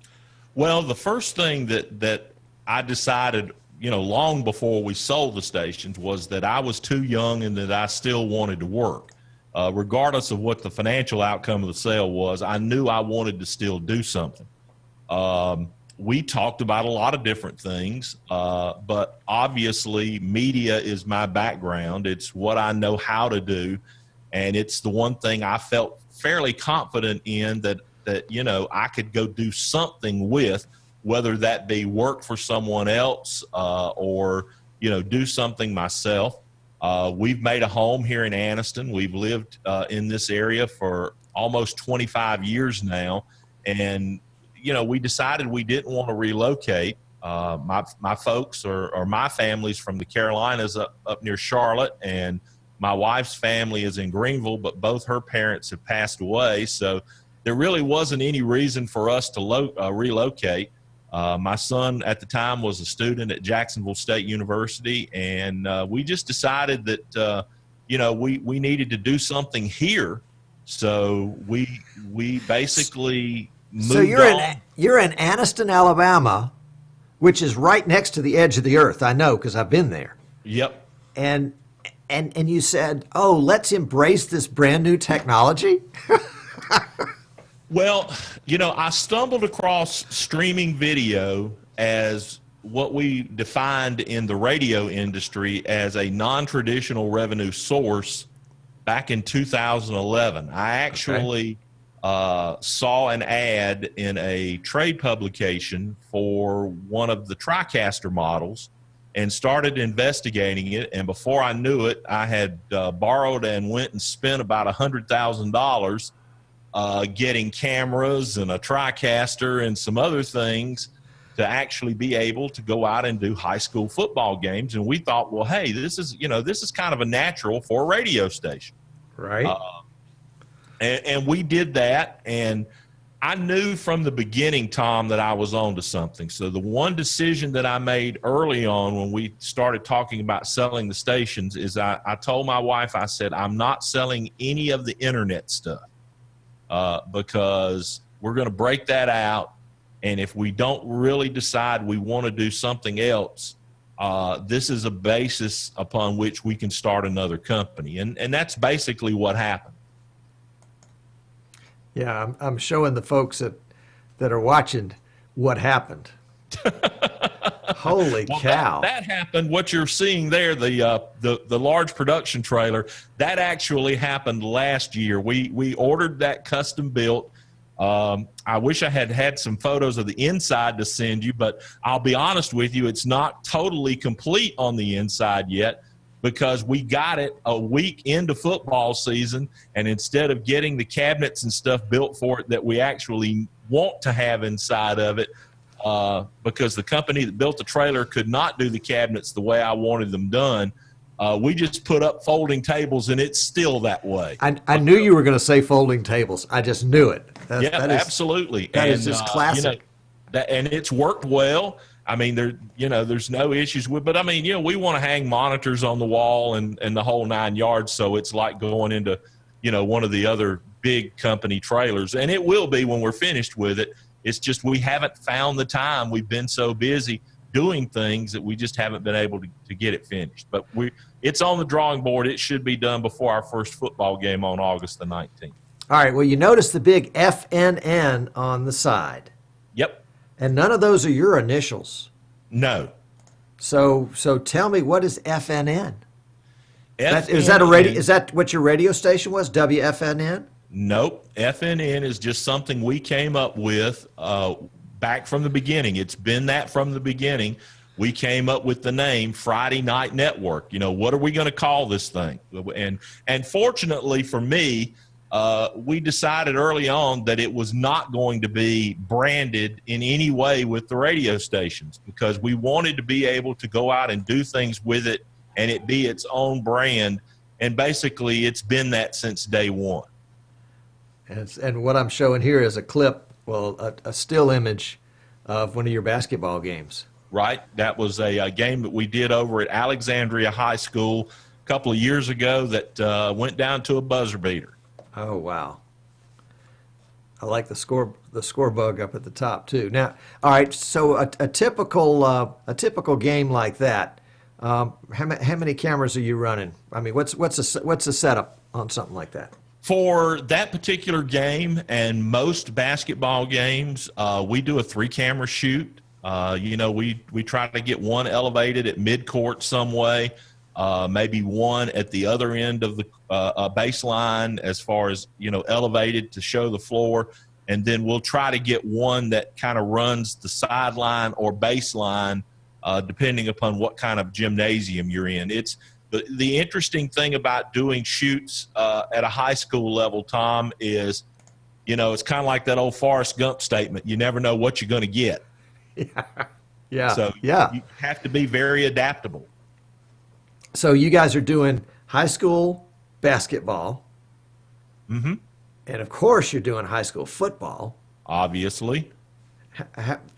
Well, the first thing that I decided, long before we sold the stations, was that I was too young and that I still wanted to work. Regardless of what the financial outcome of the sale was, I knew I wanted to still do something. We talked about a lot of different things, but obviously media is my background. It's what I know how to do, and it's the one thing I felt fairly confident in that I could go do something with, whether that be work for someone else or do something myself. We've made a home here in Anniston. We've lived in this area for almost 25 years now. And, we decided we didn't want to relocate. My folks or my family's from the Carolinas up near Charlotte, and my wife's family is in Greenville, but both her parents have passed away. So there really wasn't any reason for us to relocate. My son at the time was a student at Jacksonville State University, and we just decided that, we needed to do something here. So we basically moved so on. You're in Anniston, Alabama, which is right next to the edge of the earth. I know, because I've been there. Yep. And you said, oh, let's embrace this brand new technology? Well, I stumbled across streaming video as what we defined in the radio industry as a non-traditional revenue source back in 2011. I actually saw an ad in a trade publication for one of the TriCaster models and started investigating it. And before I knew it, I had borrowed and went and spent about $100,000 getting cameras and a TriCaster and some other things to actually be able to go out and do high school football games. And we thought, well, hey, this is kind of a natural for a radio station. Right. And we did that. And I knew from the beginning, Tom, that I was on to something. So the one decision that I made early on when we started talking about selling the stations is I told my wife, I said, I'm not selling any of the internet stuff. Because we're going to break that out. And if we don't really decide we want to do something else, this is a basis upon which we can start another company. And that's basically what happened. Yeah, I'm showing the folks that are watching what happened. Holy cow. That happened. What you're seeing there, the large production trailer, that actually happened last year. We ordered that custom built. I wish I had some photos of the inside to send you, but I'll be honest with you, it's not totally complete on the inside yet because we got it a week into football season, and instead of getting the cabinets and stuff built for it that we actually want to have inside of it, because the company that built the trailer could not do the cabinets the way I wanted them done. We just put up folding tables, and it's still that way. I knew you were going to say folding tables. I just knew it. Absolutely. That is just classic. And it's worked well. I mean, there's no issues with, but I mean, we want to hang monitors on the wall and the whole 9 yards. So it's like going into, one of the other big company trailers, and it will be when we're finished with it. It's just, we haven't found the time. We've been so busy doing things that we just haven't been able to get it finished, but it's on the drawing board. It should be done before our first football game on August the 19th. All right. Well, you notice the big FNN on the side. Yep. And none of those are your initials. No. So tell me, what is FNN? Is that what your radio station was? WFNN? Nope. FNN is just something we came up with back from the beginning. It's been that from the beginning. We came up with the name Friday Night Network. What are we going to call this thing? And fortunately for me, we decided early on that it was not going to be branded in any way with the radio stations, because we wanted to be able to go out and do things with it and it be its own brand. And basically, it's been that since day one. And what I'm showing here is a clip, a still image of one of your basketball games. Right. That was a game that we did over at Alexandria High School a couple of years ago that went down to a buzzer beater. Oh, wow. I like the score bug up at the top too. Now, all right. So a typical game like that. How many cameras are you running? I mean, what's the setup on something like that? For that particular game and most basketball games, we do a 3-camera shoot. We try to get one elevated at midcourt some way, maybe one at the other end of the baseline as far as, elevated to show the floor. And then we'll try to get one that kind of runs the sideline or baseline, depending upon what kind of gymnasium you're in. It's the interesting thing about doing shoots at a high school level, Tom, is, it's kind of like that old Forrest Gump statement. You never know what you're going to get. Yeah. So you have to be very adaptable. So you guys are doing high school basketball. Mm-hmm. And of course you're doing high school football. Obviously.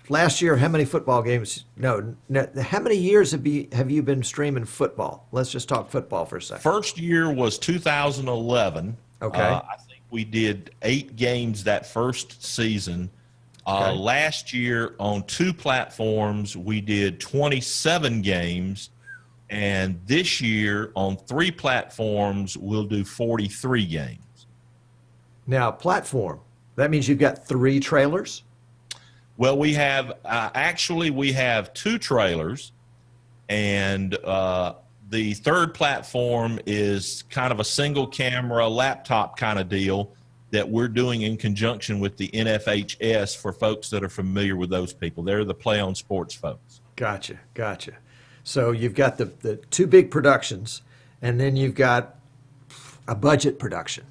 Last year, how many football games? No, how many years have you been streaming football? Let's just talk football for a second. First year was 2011. Okay. I think we did 8 games that first season. Okay. Last year on 2 platforms, we did 27 games. And this year on 3 platforms, we'll do 43 games. Now, platform, that means you've got 3 trailers? Well, we have we have 2 trailers, and the third platform is kind of a single camera laptop kind of deal that we're doing in conjunction with the NFHS for folks that are familiar with those people. They're the Play on Sports folks. Gotcha. So you've got the 2 big productions, and then you've got a budget production.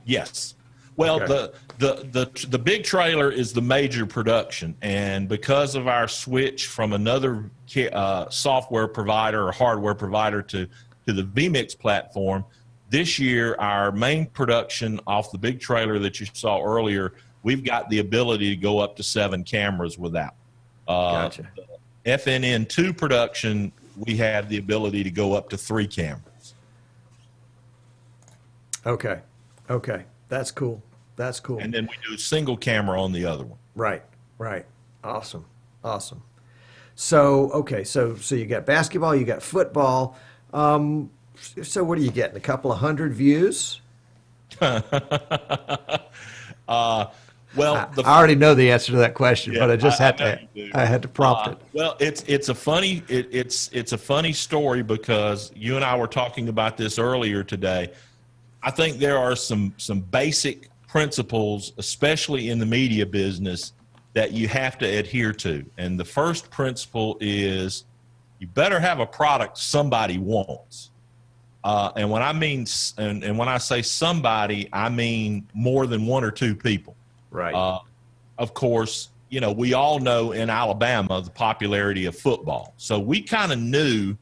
Yes. Well, okay. the big trailer is the major production, and because of our switch from another software provider or hardware provider to the vMix platform, this year our main production off the big trailer that you saw earlier, we've got the ability to go up to 7 cameras without. Gotcha. The FNN2 production, we have the ability to go up to 3 cameras. Okay. That's cool. And then we do single camera on the other one. Right. Awesome. So, okay, so you got basketball, you got football. So what are you getting? A couple of 100 views? Well, I already know the answer to that question, Yeah, but I just had to prompt it. Well, it's a funny story because you and I were talking about this earlier today. I think there are some basic principles, especially in the media business, that you have to adhere to. And the first principle is you better have a product somebody wants. And when I say somebody, I mean more than 1 or 2 people. Right. Of course, you know, we all know in Alabama the popularity of football. So we kind of knew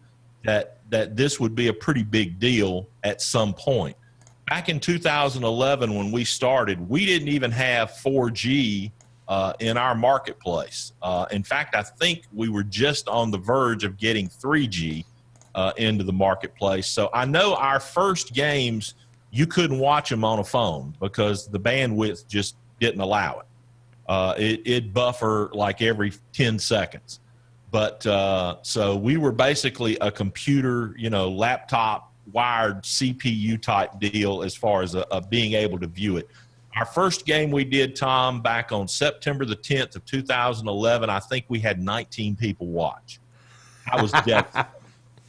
that this would be a pretty big deal at some point. Back in 2011, when we started, we didn't even have 4G in our marketplace. In fact, I think we were just on the verge of getting 3G into the marketplace. So I know our first games, you couldn't watch them on a phone because the bandwidth just didn't allow it. It'd buffer like every 10 seconds. But so we were basically a computer, you know, laptop, wired CPU type deal as far as being able to view it. Our first game we did, Tom, back on September the 10th of 2011, I think we had 19 people watch. I was devastated.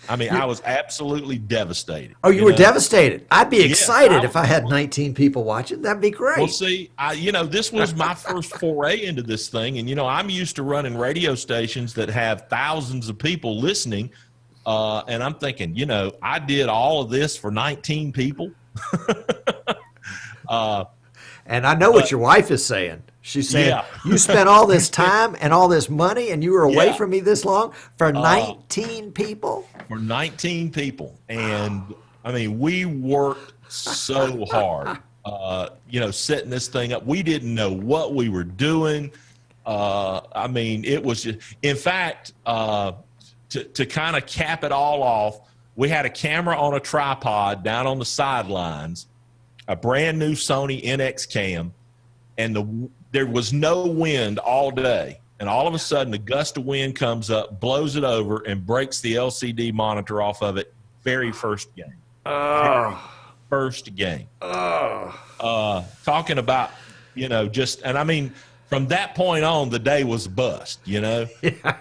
I mean, I was absolutely devastated. Oh, you were devastated. I'd be Yes, excited if I had 19 people watching. That'd be great. Well, see, you know, this was my first foray into this thing. And, you know, I'm used to running radio stations that have thousands of people listening. And I'm thinking, you know, I did all of this for 19 people. And I know what your wife is saying. She's saying, Yeah. you spent all this time and all this money and you were away Yeah. from me this long for 19 people? For 19 people. And, I mean, we worked so hard, you know, setting this thing up. We didn't know what we were doing. I mean, it was just, in fact, to kind of cap it all off, we had a camera on a tripod down on the sidelines, a brand new Sony NX cam, and there was no wind all day. And all of a sudden, a gust of wind comes up, blows it over, and breaks the LCD monitor off of it. Very first game. First game. Talking about, you know, just, and I mean, from that point on, the day was a bust, you know? Yeah.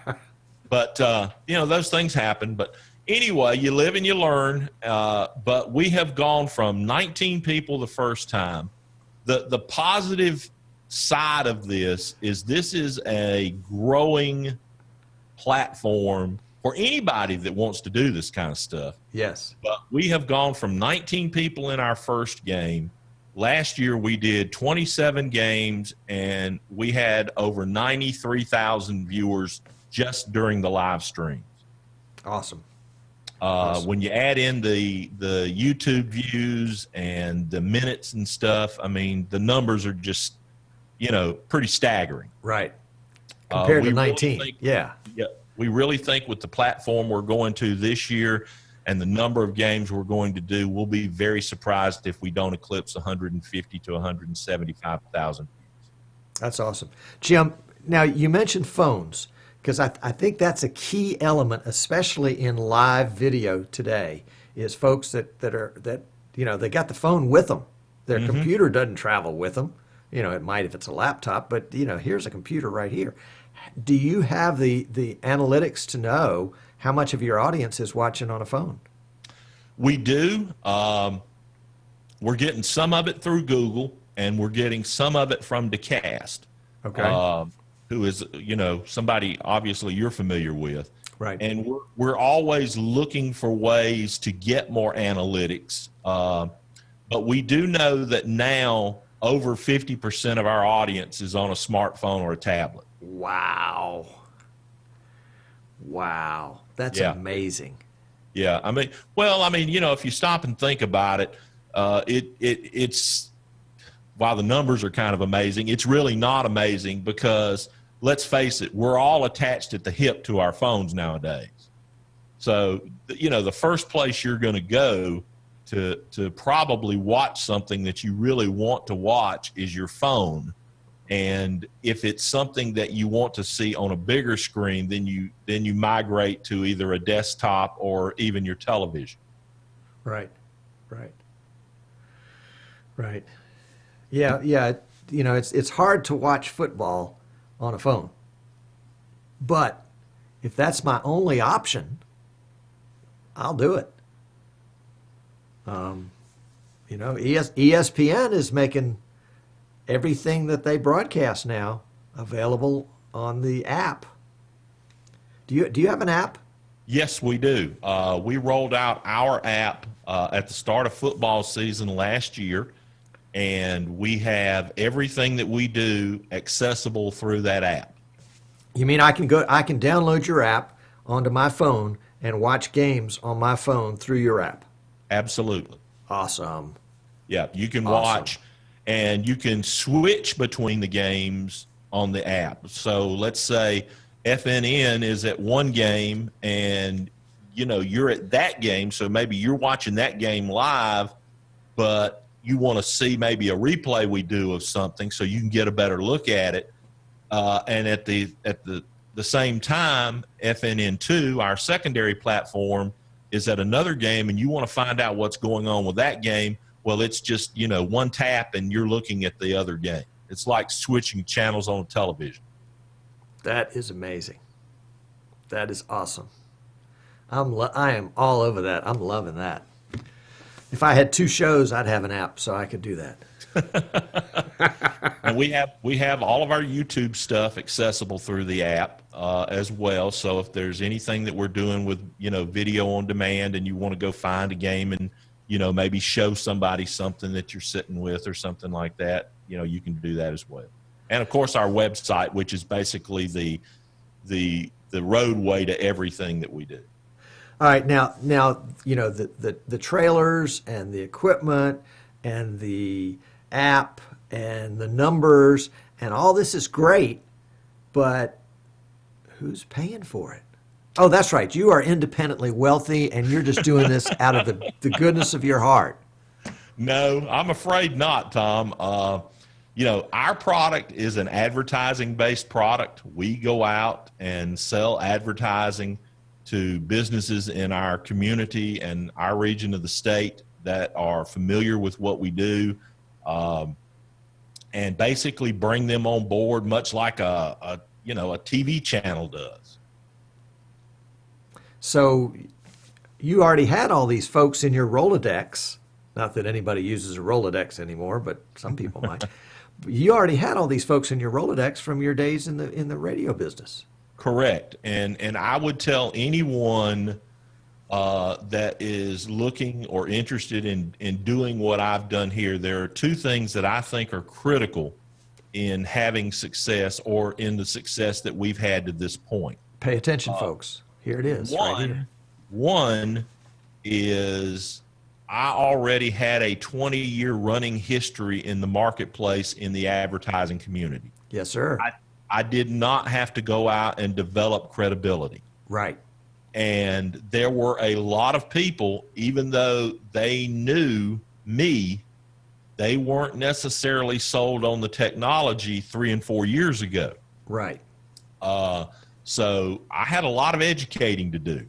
But, you know, those things happen. But anyway, you live and you learn. But we have gone from 19 people the first time. The positive side of this is a growing platform for anybody that wants to do this kind of stuff. Yes. But we have gone from 19 people in our first game. Last year we did 27 games and we had over 93,000 viewers just during the live streams. Awesome. When you add in the YouTube views and the minutes and stuff, I mean, the numbers are just, you know, pretty staggering. Right. Compared to we 19. really think, yeah. We really think with the platform we're going to this year and the number of games we're going to do, we'll be very surprised if we don't eclipse 150 to 175,000. That's awesome. Jim, now you mentioned phones, because I think that's a key element, especially in live video today, is folks that you know, they got the phone with them. Their computer doesn't travel with them. You know, it might if it's a laptop, but, you know, here's a computer right here. Do you have the analytics to know how much of your audience is watching on a phone? We do. We're getting some of it through Google, and we're getting some of it from DeCast. Okay. Who is, you know, somebody obviously you're familiar with. Right. And we're always looking for ways to get more analytics. But we do know that now over 50% of our audience is on a smartphone or a tablet. Wow. Wow. That's amazing. Yeah. I mean, you know, if you stop and think about it, it's, while the numbers are kind of amazing, it's really not amazing because, let's face it, we're all attached at the hip to our phones nowadays. So, you know, the first place you're going to go to probably watch something that you really want to watch is your phone. And if it's something that you want to see on a bigger screen, then you migrate to either a desktop or even your television. Right. Right. Right. Yeah, yeah. You know, it's hard to watch football on a phone. But if that's my only option, I'll do it. You know, ESPN is making everything that they broadcast now available on the app. Do you have an app? Yes, we do. We rolled out our app at the start of football season last year. and we have everything that we do accessible through that app. You mean I can download your app onto my phone and watch games on my phone through your app? Absolutely. Awesome. Yeah, you can Awesome. watch, and you can switch between the games on the app. So let's say FNN is at one game, and you're at that game, so maybe you're watching that game live, but you want to see maybe a replay we do of something so you can get a better look at it. And at the same time, FNN2, our secondary platform, is at another game, and you want to find out what's going on with that game. Well, it's just, one tap and you're looking at the other game. It's like switching channels on television. That is amazing. That is awesome. I am all over that. I'm loving that. If I had two shows, I'd have an app so I could do that. And we have all of our YouTube stuff accessible through the app as well. So if there's anything that we're doing with video on demand, and you want to go find a game and maybe show somebody something that you're sitting with or something like that, you can do that as well. And of course our website, which is basically the roadway to everything that we do. All right, now the trailers and the equipment and the app and the numbers and all this is great, but who's paying for it? Oh, that's right. You are independently wealthy, and you're just doing this out of the goodness of your heart. No, I'm afraid not, Tom. Our product is an advertising-based product. We go out and sell advertising to businesses in our community and our region of the state that are familiar with what we do, and basically bring them on board, much like a TV channel does. So you already had all these folks in your Rolodex. Not that anybody uses a Rolodex anymore, but some people might. You already had all these folks in your Rolodex from your days in the radio business. Correct. And I would tell anyone that is looking or interested in doing what I've done here, there are two things that I think are critical in having success, or in the success that we've had to this point. Pay attention, folks. Here it is. Right here. One is I already had a 20-year running history in the marketplace in the advertising community. Yes, sir. I did not have to go out and develop credibility. Right. And there were a lot of people, even though they knew me, they weren't necessarily sold on the technology 3 and 4 years ago. Right. So I had a lot of educating to do.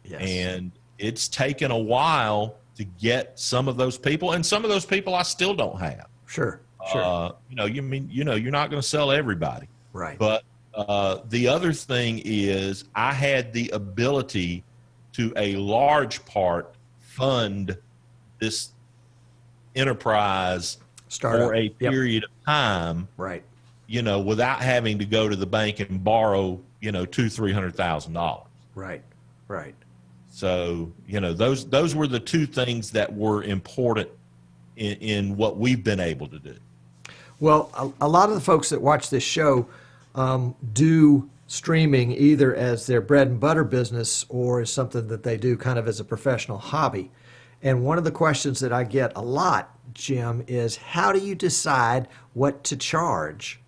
Yes. And it's taken a while to get some of those people, and some of those people I still don't have. Sure. Sure. You're not going to sell everybody. Right. But the other thing is I had the ability to a large part fund this enterprise Startup. for a period of time, Right. Without having to go to the bank and borrow, $200,000-$300,000. Right. Right. So, those were the two things that were important in what we've been able to do. Well, a lot of the folks that watch this show do streaming either as their bread and butter business or as something that they do kind of as a professional hobby. And one of the questions that I get a lot, Jim, is how do you decide what to charge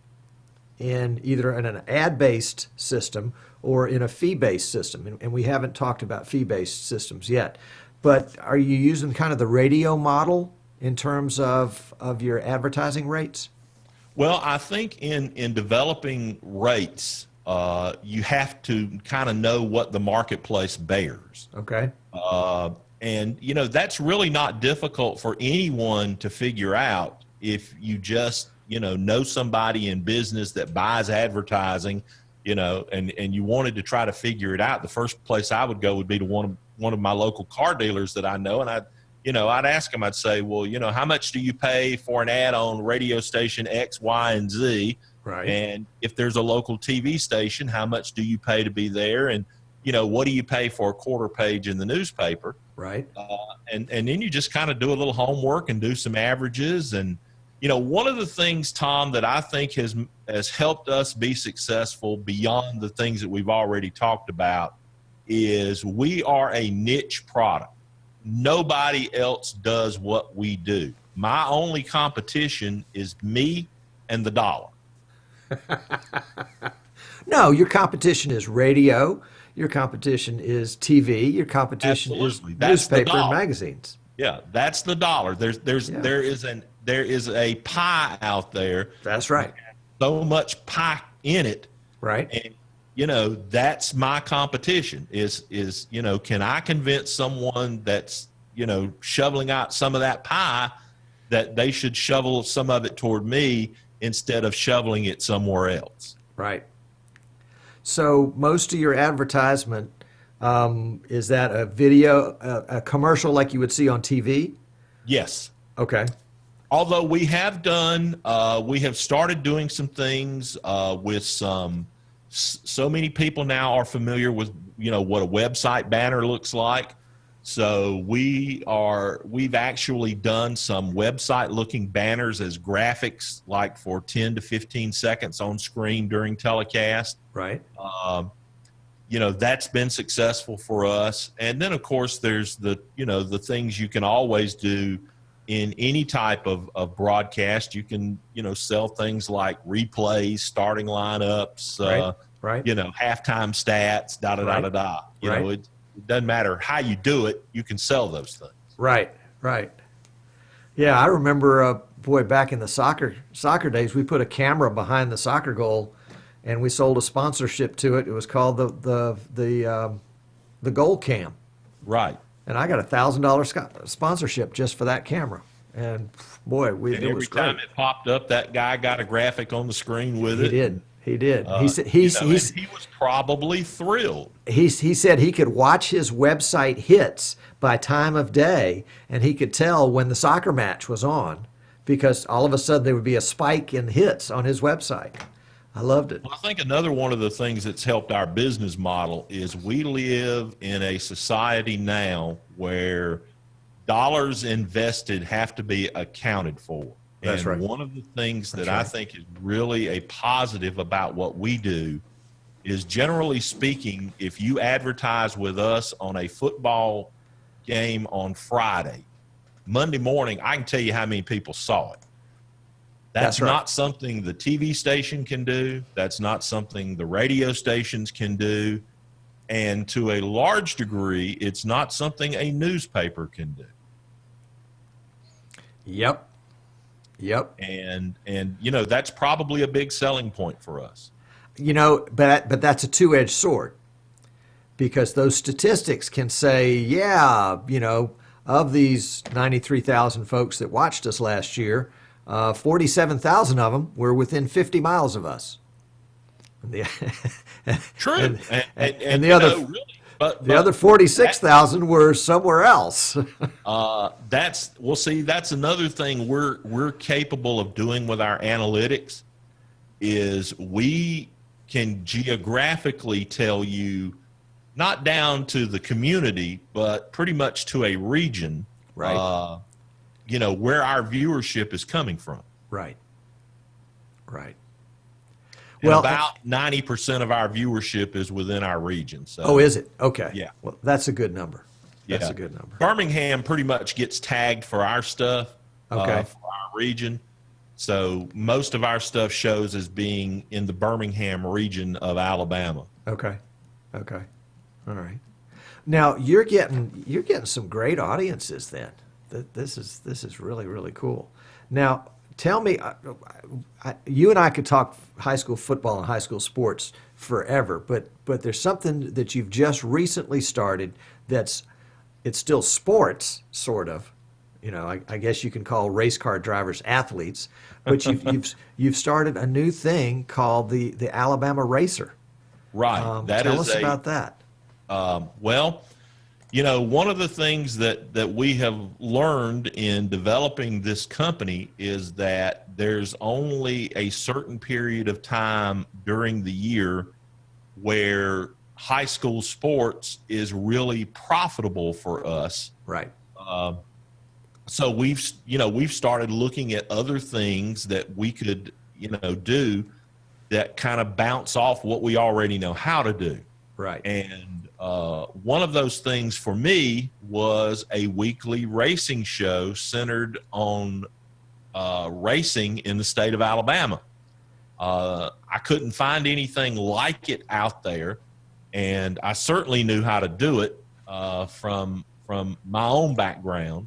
in either in an ad-based system or in a fee-based system? And we haven't talked about fee-based systems yet. But are you using kind of the radio model in terms of your advertising rates? Well, I think in developing rates, you have to kind of know what the marketplace bears. Okay. And, that's really not difficult for anyone to figure out if you just, know somebody in business that buys advertising, and you wanted to try to figure it out. The first place I would go would be to one of my local car dealers that I know, and I'd ask them, I'd say, well, how much do you pay for an ad on radio station X, Y, and Z? Right. And if there's a local TV station, how much do you pay to be there? And, what do you pay for a quarter page in the newspaper? Right. And then you just kind of do a little homework and do some averages. And, one of the things, Tom, that I think has helped us be successful beyond the things that we've already talked about is we are a niche product. Nobody else does what we do. My only competition is me and the dollar. No, your competition is radio. Your competition is TV. Your competition Absolutely. is That's the newspaper and dollar. magazines. Yeah, that's the dollar. There is a pie out there. That's right. So much pie in it. Right. And that's my competition is can I convince someone that's, shoveling out some of that pie that they should shovel some of it toward me instead of shoveling it somewhere else. Right. So most of your advertisement, is that a video, a commercial like you would see on TV? Yes. Okay. Although we have started doing some things with so many people now are familiar with, what a website banner looks like. So we've actually done some website looking banners as graphics, like for 10 to 15 seconds on screen during telecast. Right. That's been successful for us. And then of course there's the things you can always do in any type of broadcast. You can, sell things like replays, starting lineups, right. halftime stats, da-da-da-da-da. It doesn't matter how you do it, you can sell those things. Right, right. Yeah, I remember, back in the soccer days, we put a camera behind the soccer goal, and we sold a sponsorship to it. It was called the goal cam. Right. And I got $1,000 sponsorship just for that camera. And boy, it was great. Every time it popped up, that guy got a graphic on the screen with it. He did. He said he was probably thrilled. He said he could watch his website hits by time of day, and he could tell when the soccer match was on, because all of a sudden there would be a spike in hits on his website. I loved it. Well, I think another one of the things that's helped our business model is we live in a society now where dollars invested have to be accounted for. That's and right. One of the things that I think is really a positive about what we do is, generally speaking, if you advertise with us on a football game on Friday, Monday morning, I can tell you how many people saw it. That's right. not something the TV station can do. That's not something the radio stations can do. And to a large degree, it's not something a newspaper can do. Yep. And that's probably a big selling point for us. But that's a two-edged sword, because those statistics can say, of these 93,000 folks that watched us last year, 47,000 of them were within 50 miles of us. True. And the other, the other 46,000 were somewhere else. That's another thing we're capable of doing with our analytics is we can geographically tell you, not down to the community, but pretty much to a region, right? Where our viewership is coming from. Right. And about 90% of our viewership is within our region. So. Oh, is it? Okay. Yeah. Well, that's a good number. That's a good number. Birmingham pretty much gets tagged for our stuff, okay, for our region. So most of our stuff shows as being in the Birmingham region of Alabama. Okay. All right. Now you're getting some great audiences then. This is really, really cool. Now tell me, you and I could talk high school football and high school sports forever, but there's something that you've just recently started it's still sports, sort of. I guess you can call race car drivers athletes, but you've started a new thing called the Alabama Racer. Right. Tell us about that. One of the things that we have learned in developing this company is that there's only a certain period of time during the year where high school sports is really profitable for us. Right. So we've started looking at other things that we could, do that kind of bounce off what we already know how to do. Right. And one of those things for me was a weekly racing show centered on racing in the state of Alabama. I couldn't find anything like it out there, and I certainly knew how to do it from my own background.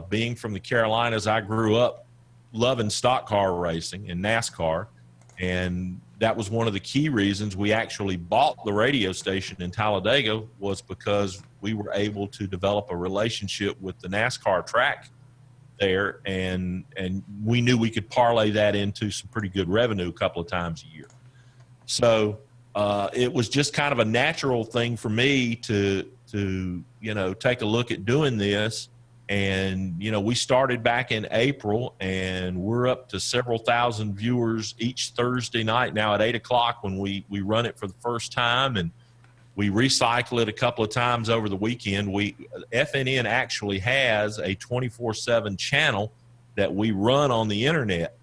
Being from the Carolinas, I grew up loving stock car racing and NASCAR, and that was one of the key reasons we actually bought the radio station in Talladega, was because we were able to develop a relationship with the NASCAR track there, and we knew we could parlay that into some pretty good revenue a couple of times a year. So it was just kind of a natural thing for me to take a look at doing this. And, we started back in April, and we're up to several thousand viewers each Thursday night now at 8:00 when we run it for the first time, and we recycle it a couple of times over the weekend. FNN actually has a 24/7 channel that we run on the internet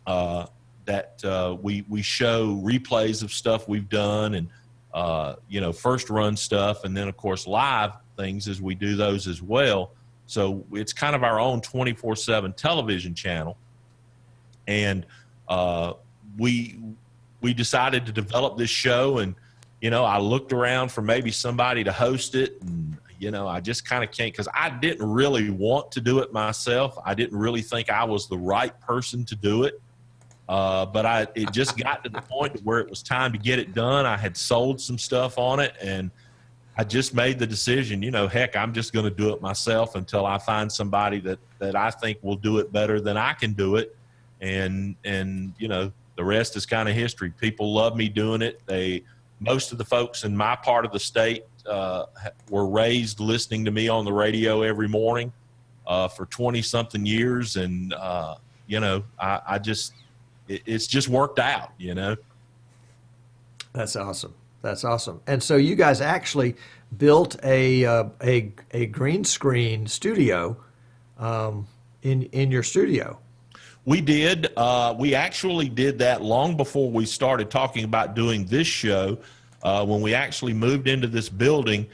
that we show replays of stuff we've done, and, first run stuff, and then, of course, live things as we do those as well. So it's kind of our own 24/7 television channel. And we decided to develop this show, and, I looked around for maybe somebody to host it, and, I just kind of can't, because I didn't really want to do it myself. I didn't really think I was the right person to do it. But it just got to the point where it was time to get it done. I had sold some stuff on it, and I just made the decision, heck, I'm just going to do it myself until I find somebody that I think will do it better than I can do it. And the rest is kind of history. People love me doing it. Most of the folks in my part of the state were raised listening to me on the radio every morning for 20-something years. And, it's just worked out, That's awesome. That's awesome. And so you guys actually built a green screen studio in your studio. We did. We actually did that long before we started talking about doing this show. When we actually moved into this building,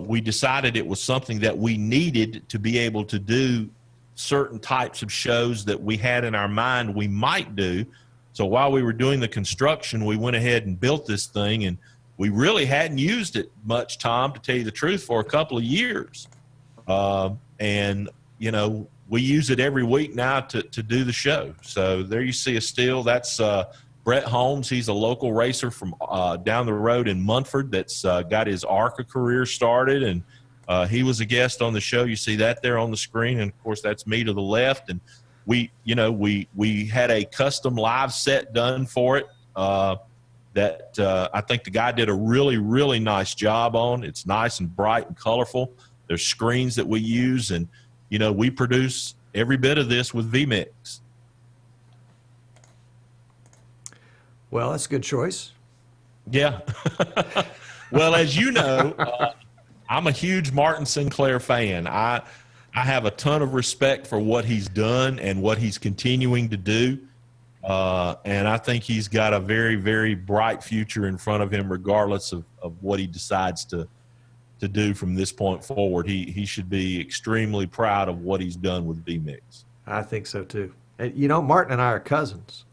we decided it was something that we needed to be able to do certain types of shows that we had in our mind we might do. So while we were doing the construction, we went ahead and built this thing, and we really hadn't used it much, Tom, to tell you the truth, for a couple of years. And, we use it every week now to do the show. So there you see a still. That's Brett Holmes. He's a local racer from down the road in Munford that's got his ARCA career started, and he was a guest on the show. You see that there on the screen, and, of course, that's me to the left. And we had a custom live set done for it that I think the guy did a really, really nice job on. It's nice and bright and colorful. There's screens that we use, and, we produce every bit of this with vMix. Well, that's a good choice. Yeah. Well, as you know, I'm a huge Martin Sinclair fan. I have a ton of respect for what he's done and what he's continuing to do. And I think he's got a very, very bright future in front of him, regardless of what he decides to do from this point forward. He should be extremely proud of what he's done with vMix. I think so, too. And, Martin and I are cousins.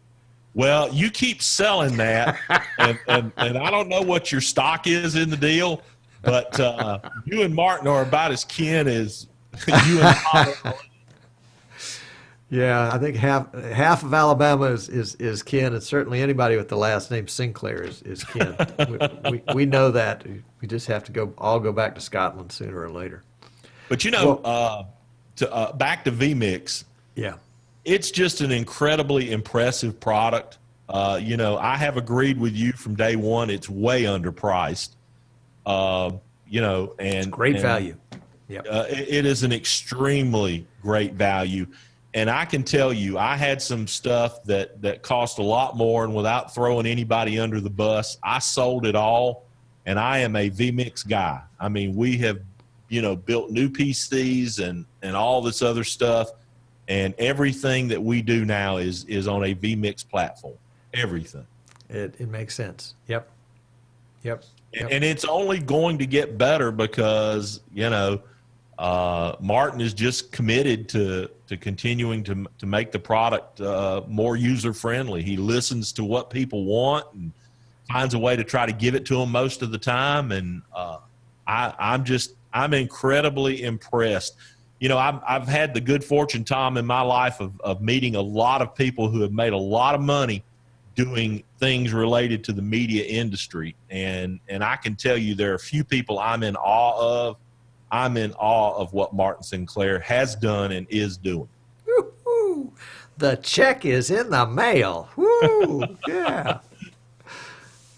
Well, you keep selling that, and I don't know what your stock is in the deal, but you and Martin are about as kin as you and Haberman. Yeah, I think half of Alabama is kin, and certainly anybody with the last name Sinclair is kin. we know that. We just have to all go back to Scotland sooner or later. But back to vMix. Yeah, it's just an incredibly impressive product. I have agreed with you from day one. It's way underpriced. And it's great value. Yeah, it is an extremely great value. And I can tell you, I had some stuff that cost a lot more, and without throwing anybody under the bus, I sold it all, and I am a vMix guy. I mean, we have built new PCs and all this other stuff. And everything that we do now is on a vMix platform. Everything. It makes sense. Yep. And it's only going to get better because, Martin is just committed to continuing to make the product more user-friendly. He listens to what people want and finds a way to try to give it to them most of the time. And I'm incredibly impressed. I've had the good fortune, Tom, in my life of meeting a lot of people who have made a lot of money doing things related to the media industry. And I can tell you there are a few people I'm in awe of. I'm in awe of what Martin Sinclair has done and is doing. Woo-hoo. The check is in the mail. Woo! Yeah.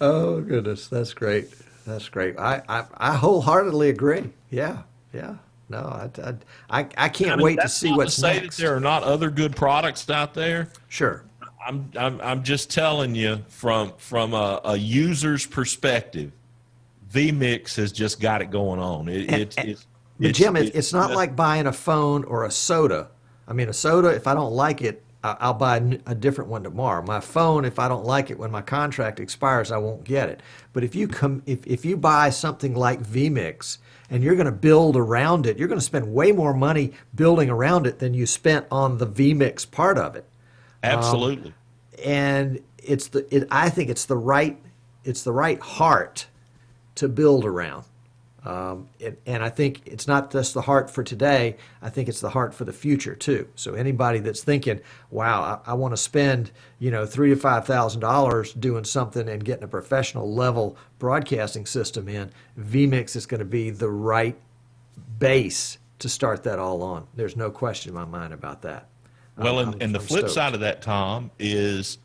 Oh, goodness. That's great. That's great. I wholeheartedly agree. Yeah. No, I can't wait to see what's next. That there are not other good products out there. Sure. I'm just telling you from a user's perspective, vMix has just got it going on. But Jim, it's not like buying a phone or a soda. I mean, a soda, if I don't like it, I'll buy a different one tomorrow. My phone, if I don't like it when my contract expires, I won't get it. But if you buy something like vMix and you're going to build around it, you're going to spend way more money building around it than you spent on the vMix part of it. Absolutely. And I think it's the right heart to build around. And I think it's not just the heart for today. I think it's the heart for the future too. So anybody that's thinking, "Wow, I want to spend $3,000 to $5,000 doing something and getting a professional level broadcasting system in," vMix is going to be the right base to start that all on. There's no question in my mind about that. Well, and the flip side of that, Tom, is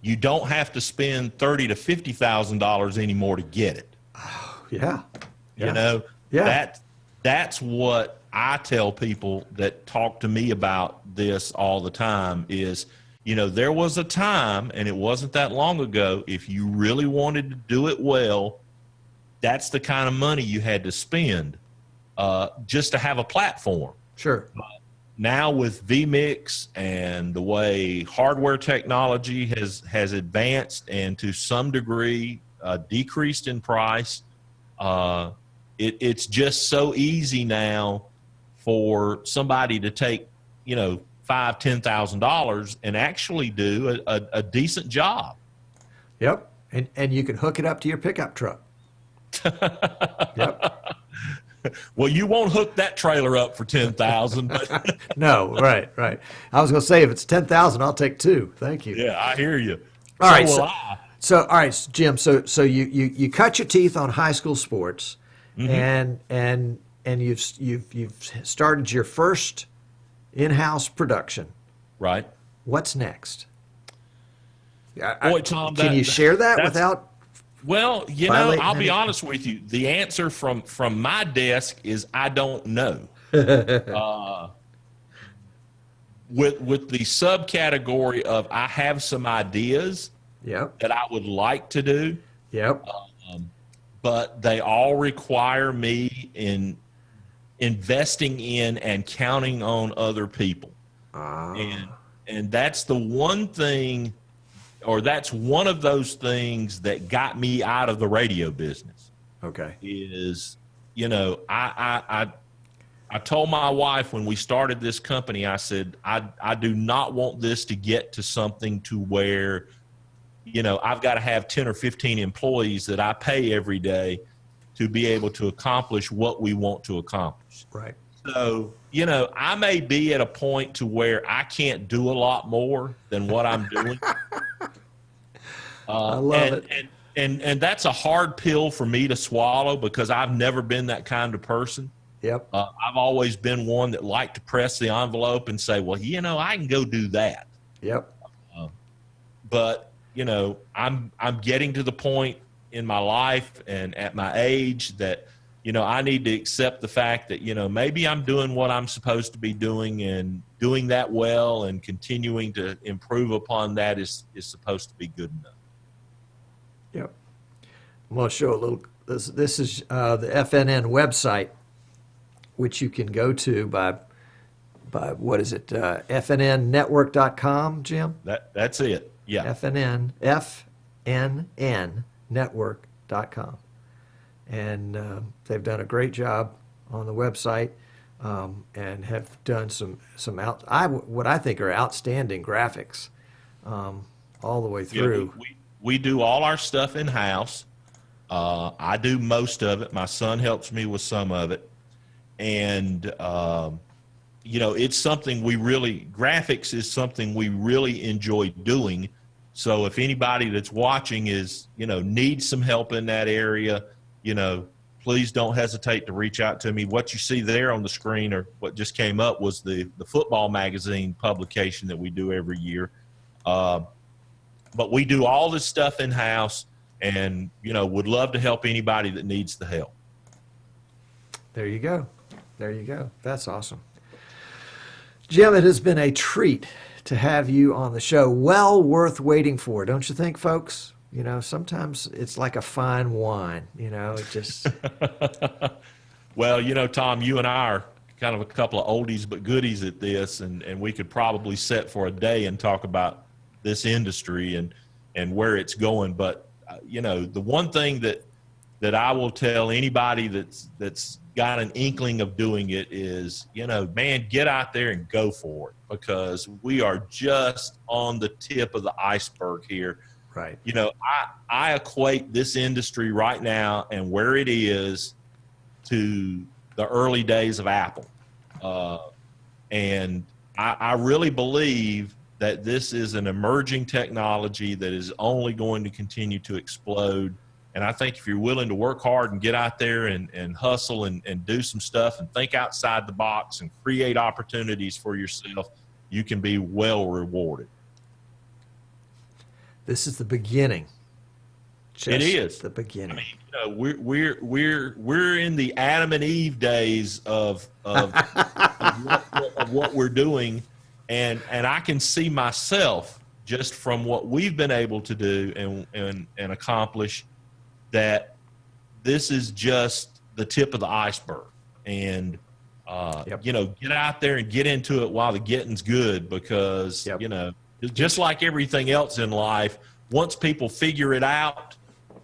you don't have to spend $30,000 to $50,000 anymore to get it. Yeah. That's what I tell people that talk to me about this all the time is, there was a time, and it wasn't that long ago, if you really wanted to do it well, that's the kind of money you had to spend just to have a platform. Sure. Now with vMix and the way hardware technology has advanced and to some degree decreased in price, it's just so easy now for somebody to take, $5,000-$10,000 and actually do a decent job. Yep, and you can hook it up to your pickup truck. Yep. Well, you won't hook that trailer up for $10,000. But No, right. I was going to say if it's $10,000, I'll take two. Thank you. Yeah, I hear you. All right, all right, Jim. So you cut your teeth on high school sports, mm-hmm. and you've started your first in-house production. Right. What's next? Boy, Tom, can you share that without? Well, I'll be honest with you. The answer from my desk is I don't know. With the subcategory of I have some ideas that I would like to do. Yep. But they all require me in investing in and counting on other people. And that's the one thing, or that's one of those things that got me out of the radio business. Okay. Is, I told my wife when we started this company, I said, I do not want this to get to something to where, I've got to have 10 or 15 employees that I pay every day to be able to accomplish what we want to accomplish. Right. So, I may be at a point to where I can't do a lot more than what I'm doing. I love it. And that's a hard pill for me to swallow because I've never been that kind of person. Yep. I've always been one that liked to press the envelope and say, well, I can go do that. Yep. But, I'm getting to the point in my life and at my age that, I need to accept the fact that, maybe I'm doing what I'm supposed to be doing and doing that well and continuing to improve upon that is supposed to be good enough. Yep. I'm going to show a little. This is the FNN website, which you can go to by what is it, fnnnetwork.com, Jim? That's it. Yeah. fnnnetwork.com. And they've done a great job on the website, and have done what I think are outstanding graphics all the way through. Yeah, we do all our stuff in house. I do most of it. My son helps me with some of it, and it's something graphics is something we really enjoy doing. So if anybody that's watching needs some help in that area, please don't hesitate to reach out to me. What you see there on the screen, or what just came up, was the football magazine publication that we do every year. But we do all this stuff in-house, and, would love to help anybody that needs the help. There you go. There you go. That's awesome. Jim, it has been a treat to have you on the show. Well worth waiting for, don't you think, folks? Sometimes it's like a fine wine, it just... Well, Tom, you and I are kind of a couple of oldies but goodies at this, and we could probably sit for a day and talk about this industry and where it's going. But, the one thing that I will tell anybody that's got an inkling of doing it is, man, get out there and go for it, because we are just on the tip of the iceberg here. Right. I equate this industry right now and where it is to the early days of Apple. And I really believe that this is an emerging technology that is only going to continue to explode. And I think if you're willing to work hard and get out there and hustle and do some stuff and think outside the box and create opportunities for yourself, you can be well rewarded. This is the beginning. It is the beginning. I mean, we're in the Adam and Eve days of what we're doing, and I can see myself just from what we've been able to do and accomplish, that this is just the tip of the iceberg. And get out there and get into it while the getting's good, because just like everything else in life, once people figure it out,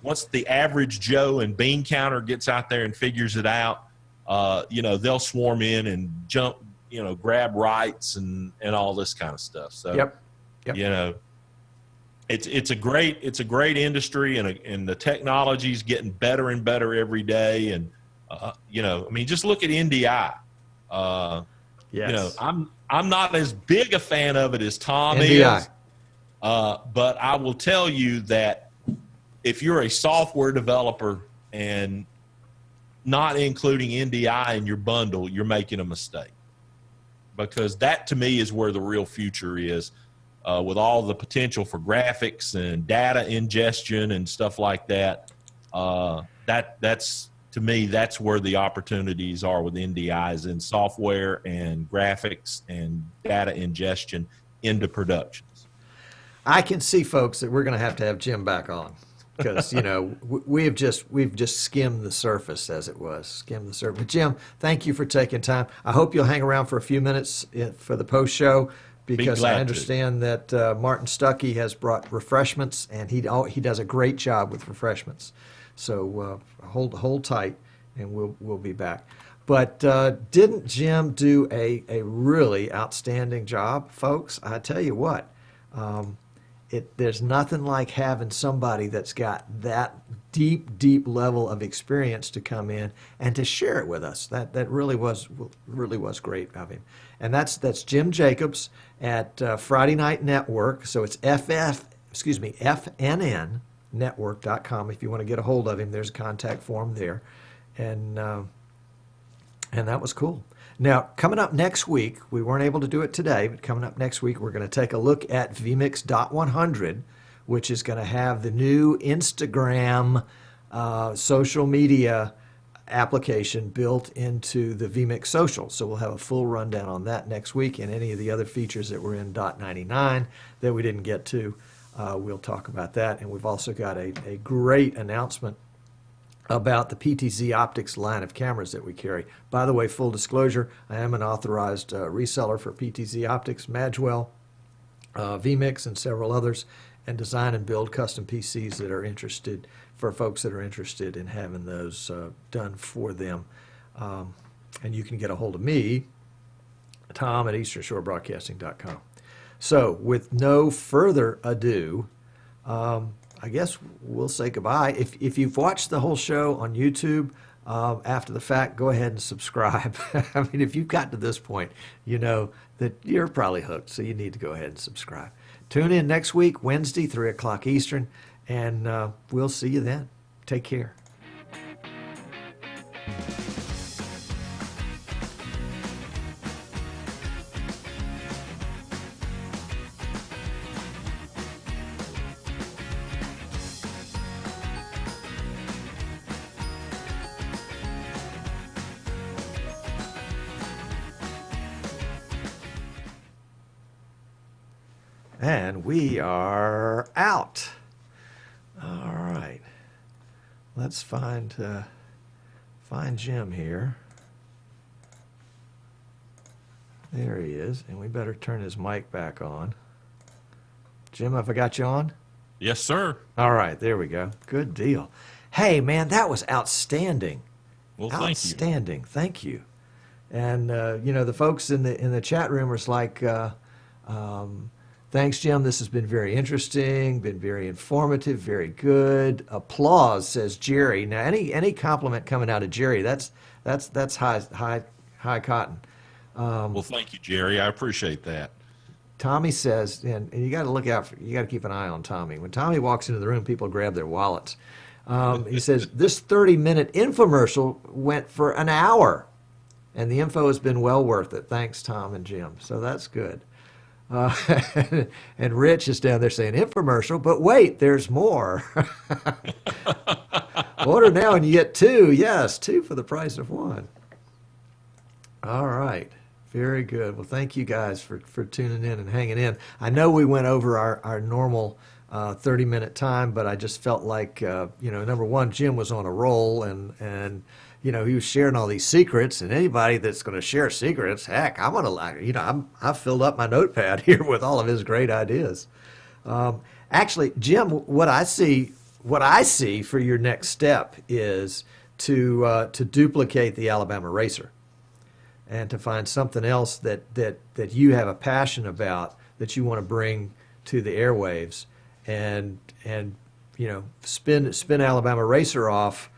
once the average Joe and bean counter gets out there and figures it out, they'll swarm in and jump, grab rights and all this kind of stuff. So, it's a great industry, and the technology's getting better and better every day. And, just look at NDI. Yes. I'm not as big a fan of it as Tom NDI. is, but I will tell you that if you're a software developer and not including NDI in your bundle, you're making a mistake, because that to me is where the real future is, with all the potential for graphics and data ingestion and stuff like that. That's to me, that's where the opportunities are with NDIs, in software and graphics and data ingestion into productions. I can see, folks, that we're going to have Jim back on, because we've just skimmed the surface, as it was, skimmed the surface. But Jim, thank you for taking time. I hope you'll hang around for a few minutes for the post show, because I understand that Martin Stuckey has brought refreshments, and he does a great job with refreshments. So hold tight, and we'll be back. But didn't Jim do a really outstanding job, folks? I tell you what, there's nothing like having somebody that's got that deep level of experience to come in and to share it with us. That really was great of him. And that's Jim Jacobs at Friday Night Network. So it's FNNnetwork.com. If you want to get a hold of him, there's a contact form there. And that was cool. Now, coming up next week, we weren't able to do it today, but coming up next week, we're going to take a look at vMix.100, which is going to have the new Instagram social media application built into the vMix Social. So we'll have a full rundown on that next week, and any of the other features that were in .99 that we didn't get to, we'll talk about that. And we've also got a great announcement about the PTZ Optics line of cameras that we carry. By the way, full disclosure, I am an authorized reseller for PTZ Optics, Magwell, vMix, and several others, and design and build custom PCs that are interested, for folks that are interested in having those done for them. And you can get a hold of me, Tom, at easternshorebroadcasting.com. So with no further ado, I guess we'll say goodbye. If you've watched the whole show on YouTube after the fact, go ahead and subscribe. I mean, if you've gotten to this point, you know that you're probably hooked, so you need to go ahead and subscribe. Tune in next week, Wednesday, 3 o'clock Eastern, and we'll see you then. Take care. And we are out. All right. Let's find Jim here. There he is. And we better turn his mic back on. Jim, have I got you on? Yes, sir. All right. There we go. Good deal. Hey, man, that was outstanding. Well, thank you. Outstanding. Thank you. And, you know, the folks in the chat room are like, thanks, Jim. This has been very interesting, been very informative, very good. Applause, says Jerry. Now, any compliment coming out of Jerry, that's high cotton. Well, thank you, Jerry. I appreciate that. Tommy says, and you got to look out you got to keep an eye on Tommy. When Tommy walks into the room, people grab their wallets. He says this 30-minute infomercial went for an hour, and the info has been well worth it. Thanks, Tom and Jim. So that's good. And Rich is down there saying infomercial, but wait, there's more. Order now and you get two. Yes, two for the price of one. All right. Very good. Well, thank you guys for tuning in and hanging in. I know we went over our normal 30-minute time, but I just felt like, you know, number one, Jim was on a roll, and you know, he was sharing all these secrets, and anybody that's going to share secrets, heck, I'm going to, you know, I've filled up my notepad here with all of his great ideas. Actually, Jim, what I see for your next step is to duplicate the Alabama Racer, and to find something else that you have a passion about that you want to bring to the airwaves, and you know, spin Alabama Racer off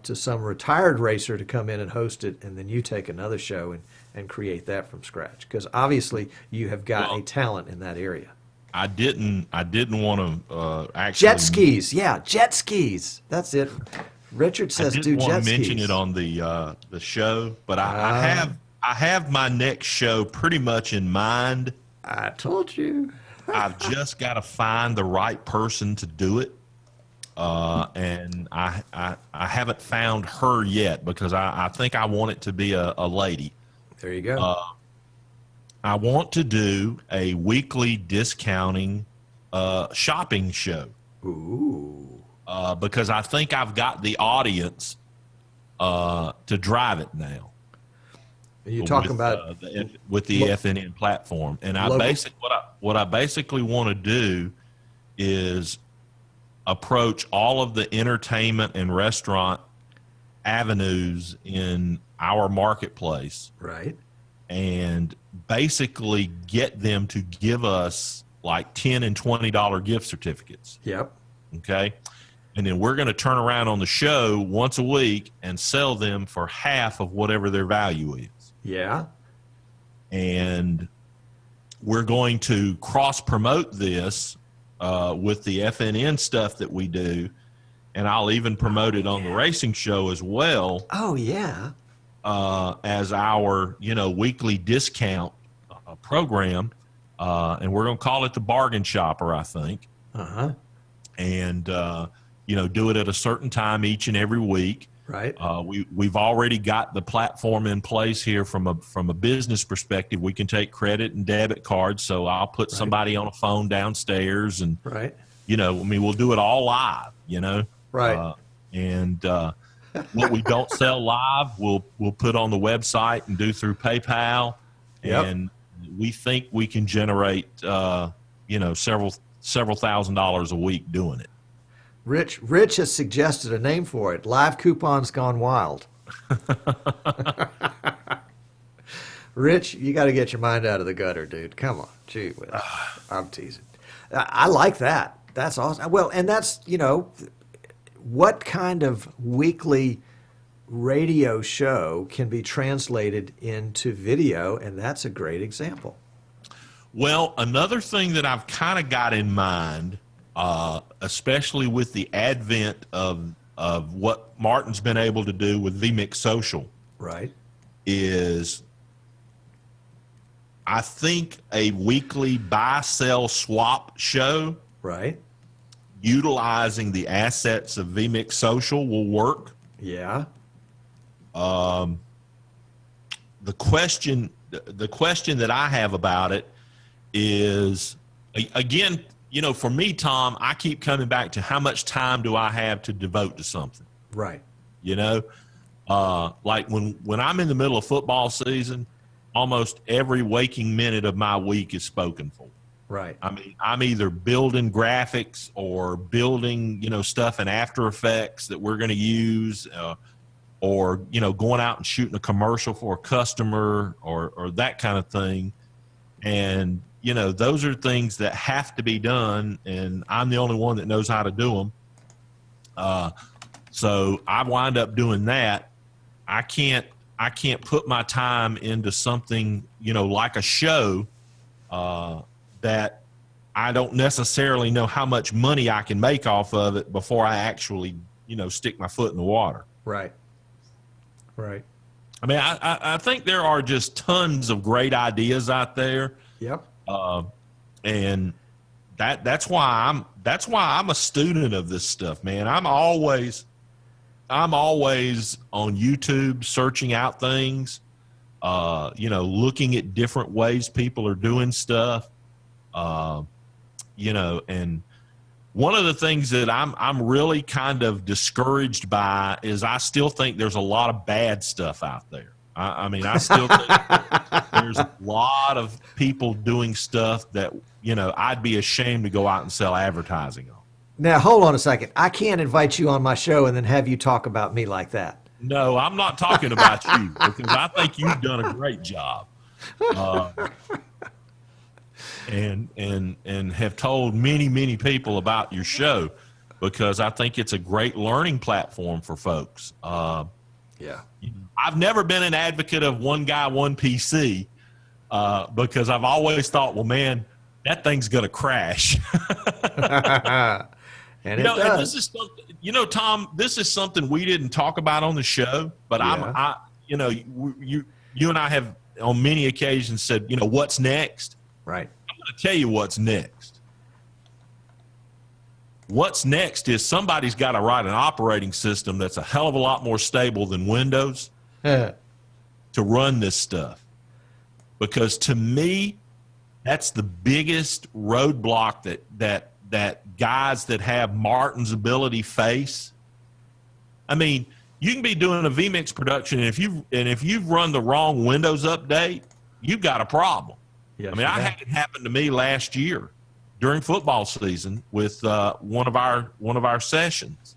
to some retired racer to come in and host it, and then you take another show and create that from scratch, because obviously you have got a talent in that area. I didn't want to actually jet skis. Yeah, jet skis. That's it. Richard says do jet skis. I didn't want to mention it on the show, but I have my next show pretty much in mind. I told you. I've just got to find the right person to do it. And I haven't found her yet, because I think I want it to be a lady. There you go. I want to do a weekly discounting shopping show. Ooh. Because I think I've got the audience to drive it now. You're talking about with the FNN platform, and what I basically want to do is approach all of the entertainment and restaurant avenues in our marketplace, right? And basically get them to give us like $10 and $20 gift certificates. Yep. Okay. And then we're going to turn around on the show once a week and sell them for half of whatever their value is. Yeah. And we're going to cross promote this with the FNN stuff that we do, and I'll even promote it on the racing show as well. Oh yeah. As our, you know, weekly discount program, and we're going to call it the Bargain Shopper, I think. And you know, do it at a certain time each and every week. Right. We've already got the platform in place here from a business perspective. We can take credit and debit cards. So I'll put somebody on a phone downstairs, and right. You know, I mean, we'll do it all live. You know. Right. And what we don't sell live, we'll put on the website and do through PayPal. Yep. And we think we can generate, several $1,000s a week doing it. Rich has suggested a name for it. Live coupons gone wild. Rich, you got to get your mind out of the gutter, dude. Come on. Gee whiz. I'm teasing. I like that. That's awesome. Well, and that's, what kind of weekly radio show can be translated into video? And that's a great example. Well, another thing that I've kind of got in mind, especially with the advent of what Martin's been able to do with vMix Social, right, is I think a weekly buy-sell swap show, right, utilizing the assets of vMix Social will work. Yeah. The question that I have about it is, again, for me, Tom, I keep coming back to how much time do I have to devote to something? Right. Like when I'm in the middle of football season, almost every waking minute of my week is spoken for. Right. I mean, I'm either building graphics or building, stuff in After Effects that we're going to use, or, going out and shooting a commercial for a customer or that kind of thing. And, those are things that have to be done, and I'm the only one that knows how to do them. So I wind up doing that. I can't put my time into something, like a show, that I don't necessarily know how much money I can make off of it before I actually, stick my foot in the water. Right. Right. I mean, I think there are just tons of great ideas out there. Yep. And that's why I'm a student of this stuff, man. I'm always on YouTube searching out things, looking at different ways people are doing stuff, and one of the things that I'm really kind of discouraged by is I still think there's a lot of bad stuff out there. I mean, I still think there's a lot of people doing stuff that, I'd be ashamed to go out and sell advertising on. Now, hold on a second. I can't invite you on my show and then have you talk about me like that. No, I'm not talking about you, because I think you've done a great job. And have told many, many people about your show, because I think it's a great learning platform for folks. Yeah. I've never been an advocate of one guy, one PC, because I've always thought, well, man, that thing's going to crash. And it does. And this is something, Tom, this is something we didn't talk about on the show, but Yeah. you and I have on many occasions said, what's next? Right. I'm going to tell you what's next. What's next is somebody's got to write an operating system that's a hell of a lot more stable than Windows to run this stuff. Because to me, that's the biggest roadblock that guys that have Martin's ability face. I mean, you can be doing a vMix production, and if you've run the wrong Windows update, you've got a problem. Yes, I mean, I had it happen to me last year during football season with one of our sessions.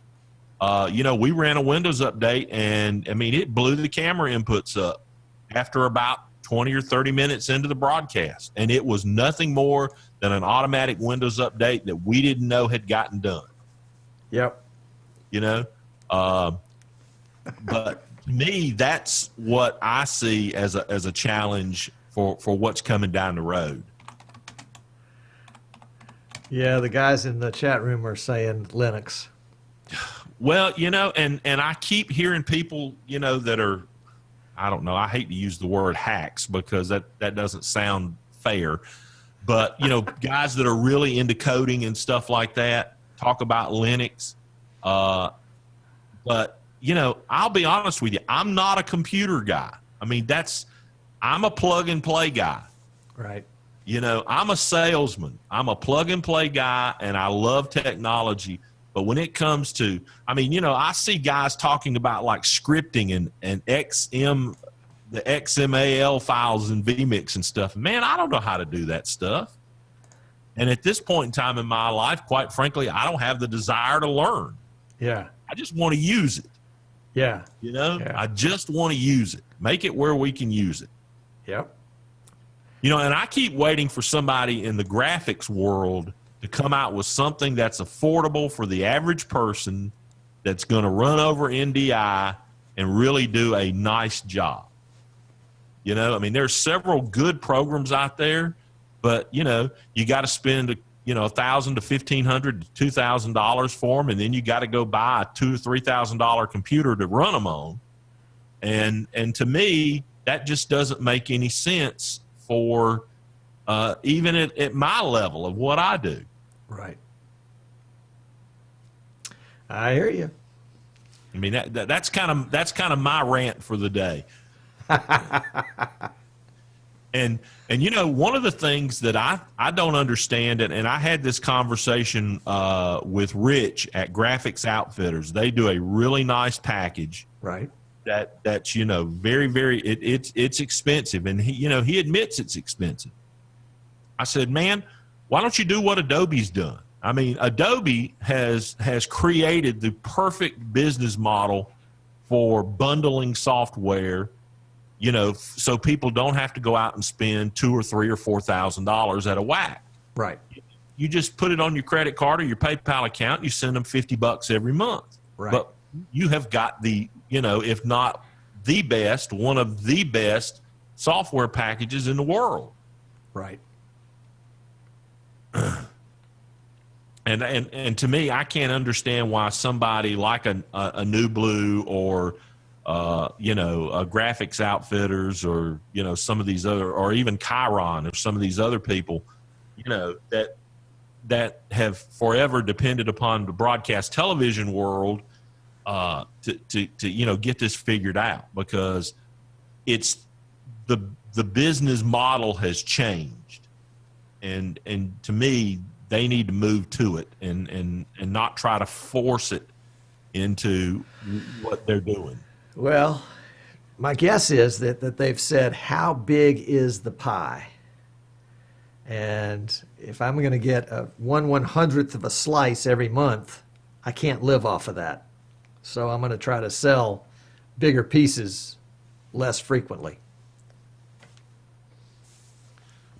We ran a Windows update, and I mean, it blew the camera inputs up after about 20 or 30 minutes into the broadcast, and it was nothing more than an automatic Windows update that we didn't know had gotten done. Yep. But to me, that's what I see as a challenge for what's coming down the road. Yeah, the guys in the chat room are saying Linux. Well, and I keep hearing people, that are, I don't know, I hate to use the word hacks because that doesn't sound fair. But, guys that are really into coding and stuff like that talk about Linux. But, I'll be honest with you, I'm not a computer guy. I mean, I'm a plug and play guy. Right. I'm a salesman. I'm a plug and play guy, and I love technology. But when it comes to, I mean, you know, I see guys talking about like scripting and the XML files in vMix and stuff. Man, I don't know how to do that stuff. And at this point in time in my life, quite frankly, I don't have the desire to learn. Yeah. I just want to use it. Yeah. You know, Yeah. I just want to use it. Make it where we can use it. Yep. You know, and I keep waiting for somebody in the graphics world to come out with something that's affordable for the average person, that's going to run over NDI and really do a nice job. You know, I mean, there's several good programs out there, but, you know, you got to spend, you know, $1,000 to $1,500 to $2,000 for them, and then you got to go buy a $2,000 to $3,000 computer to run them on. And to me, that just doesn't make any sense for even at my level of what I do. Right. I hear you. I mean, that's kind of my rant for the day. And you know, one of the things that I don't understand, and I had this conversation with Rich at Graphics Outfitters. They do a really nice package. Right. That's, you know, very, very, it's expensive, and he admits it's expensive. I said, man, why don't you do what Adobe's done? I mean, Adobe has created the perfect business model for bundling software, you know, so people don't have to go out and spend $2,000 or $3,000 or $4,000 at a whack. Right. You just put it on your credit card or your PayPal account. You send them $50 every month. Right. But you have got the, you know, if not the best, one of the best software packages in the world. Right. And to me, I can't understand why somebody like a New Blue or you know, Graphics Outfitters, or, you know, some of these other, or even Chiron, or some of these other people, you know, that have forever depended upon the broadcast television world to you know, get this figured out, because it's the business model has changed, and to me, they need to move to it and not try to force it into what they're doing. Well, my guess is that they've said, how big is the pie? And if I'm going to get a 1/100th of a slice every month, I can't live off of that. So I'm going to try to sell bigger pieces less frequently.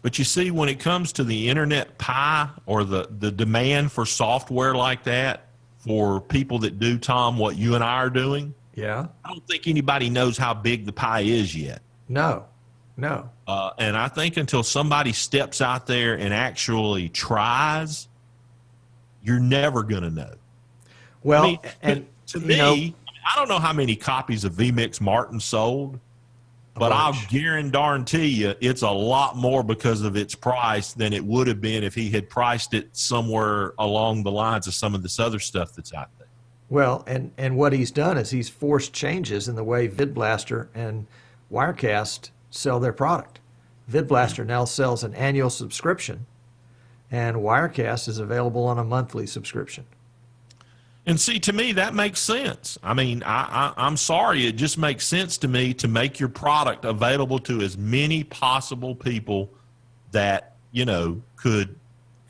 But you see, when it comes to the internet pie, or the demand for software like that for people that do, Tom, what you and I are doing, Yeah. I don't think anybody knows how big the pie is yet. No. And I think until somebody steps out there and actually tries, you're never going to know. Well, I mean, and to you me, know, I don't know how many copies of vMix Martin sold, but I'll guarantee you it's a lot more because of its price than it would have been if he had priced it somewhere along the lines of some of this other stuff that's out there. well, and what he's done is he's forced changes in the way VidBlaster and Wirecast sell their product. VidBlaster now sells an annual subscription, and Wirecast is available on a monthly subscription. And see, to me, that makes sense. I mean, I'm sorry, it just makes sense to me to make your product available to as many possible people that, you know, could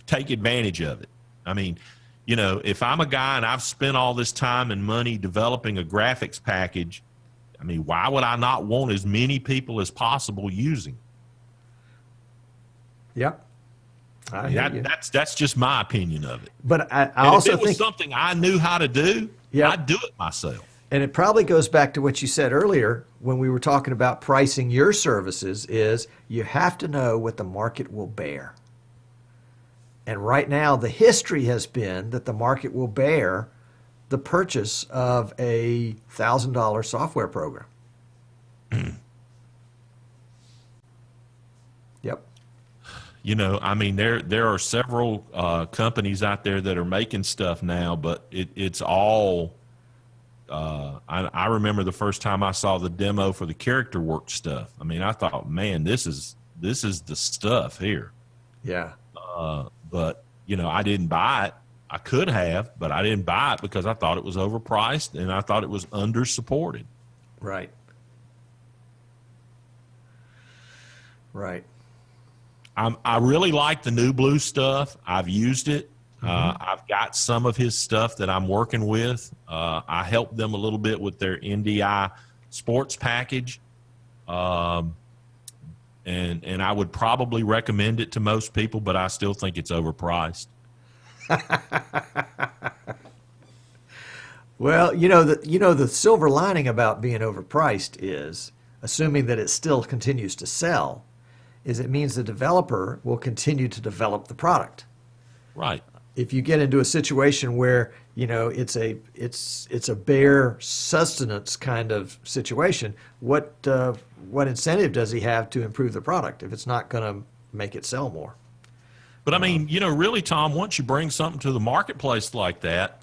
take advantage of it. I mean, you know, if I'm a guy and I've spent all this time and money developing a graphics package, I mean, why would I not want as many people as possible using it? Yep. I hear you. That's just my opinion of it. But I And also if it was think, something I knew how to do, Yeah. I'd do it myself. and it probably goes back to what you said earlier when we were talking about pricing your services, is you have to know what the market will bear. And right now, the history has been that the market will bear the purchase of a $1,000 software program. Yep. You know, I mean, there are several companies out there that are making stuff now, but it's all. I remember the first time I saw the demo for the character work stuff. I mean, I thought, man, this is the stuff here. Yeah. But you know, I didn't buy it. I could have, but I didn't buy it because I thought it was overpriced and I thought it was under-supported. Right. Right. I really like the New Blue stuff. I've used it. I've got some of his stuff that I'm working with. I helped them a little bit with their NDI sports package. And I would probably recommend it to most people, but I still think it's overpriced. Well, the silver lining about being overpriced is, assuming that it still continues to sell, is it means the developer will continue to develop the product. Right. If you get into a situation where it's a bare sustenance kind of situation, what incentive does he have to improve the product if it's not going to make it sell more? But I mean, really, Tom, once you bring something to the marketplace like that,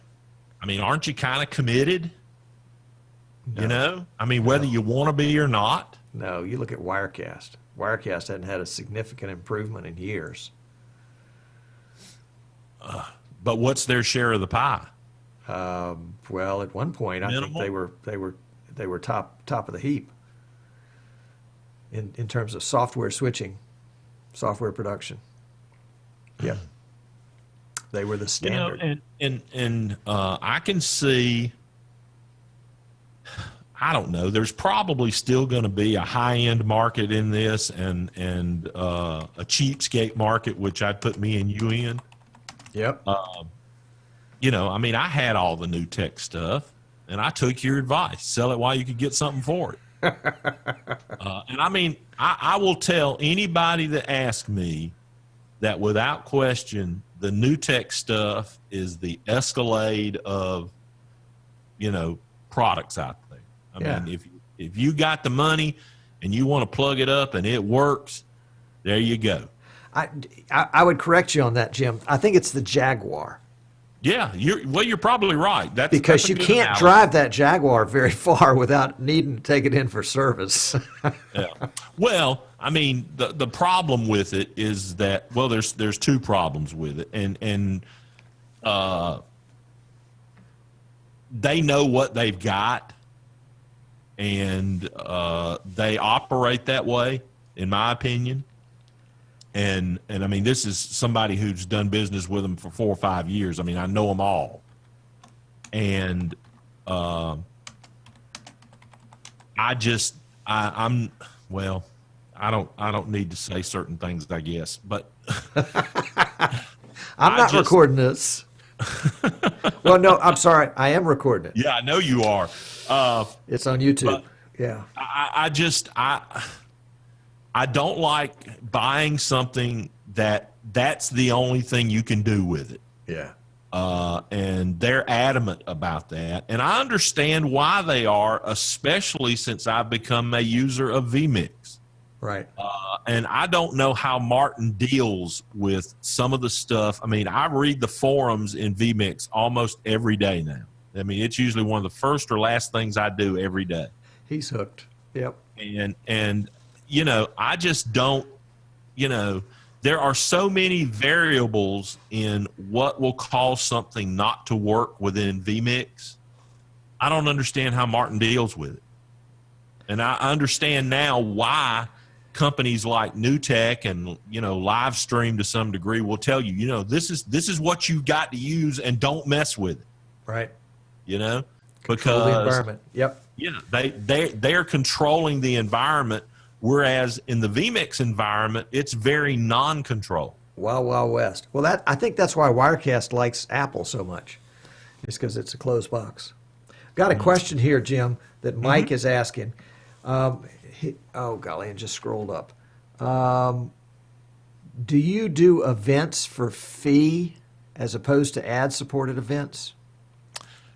I mean, aren't you kind of committed? No. I mean, whether you want to be or not. No, you look at Wirecast. Wirecast hadn't had a significant improvement in years. But what's their share of the pie? Well, at one point, I think they were top of the heap in terms of software switching, software production. Yeah, they were the standard. And I can see. I don't know. There's probably still going to be a high-end market in this, and a cheapskate market, which I'd put me and you in. Yep. I mean, I had all the new tech stuff, and I took your advice: sell it while you could get something for it. And I mean, I will tell anybody that asks me that without question, the new tech stuff is the Escalade of, products out there. I mean, if you got the money and you want to plug it up and it works, there you go. I would correct you on that, Jim. I think it's the Jaguar. Yeah, you're probably right. Because you can't drive that Jaguar very far without needing to take it in for service. Yeah. Well, I mean, the problem with it is that, well, there's two problems with it, and they know what they've got, and they operate that way, in my opinion. And I mean, this is somebody who's done business with them for 4 or 5 years. I mean, I know them all. And I don't need to say certain things, I guess, but I'm not recording this. Well, no, I'm sorry. I am recording it. Yeah, I know you are. It's on YouTube. Yeah. I don't like buying something that's the only thing you can do with it. Yeah. And they're adamant about that. And I understand why they are, especially since I've become a user of vMix. Right. And I don't know how Martin deals with some of the stuff. I mean, I read the forums in vMix almost every day now. I mean, it's usually one of the first or last things I do every day. He's hooked. Yep. And I just don't, there are so many variables in what will cause something not to work within vMix. I don't understand how Martin deals with it. And I understand now why companies like NewTek and, Livestream to some degree will tell you, this is what you got to use and don't mess with it. Right. Because Control the environment. Yep. Yeah, they're controlling the environment, whereas in the vMix environment, it's very non-control. Wild, Wild West. Well, I think that's why Wirecast likes Apple so much, is because it's a closed box. Got a question here, Jim, that Mike is asking. Oh, golly, and just scrolled up. Do you do events for fee as opposed to ad-supported events?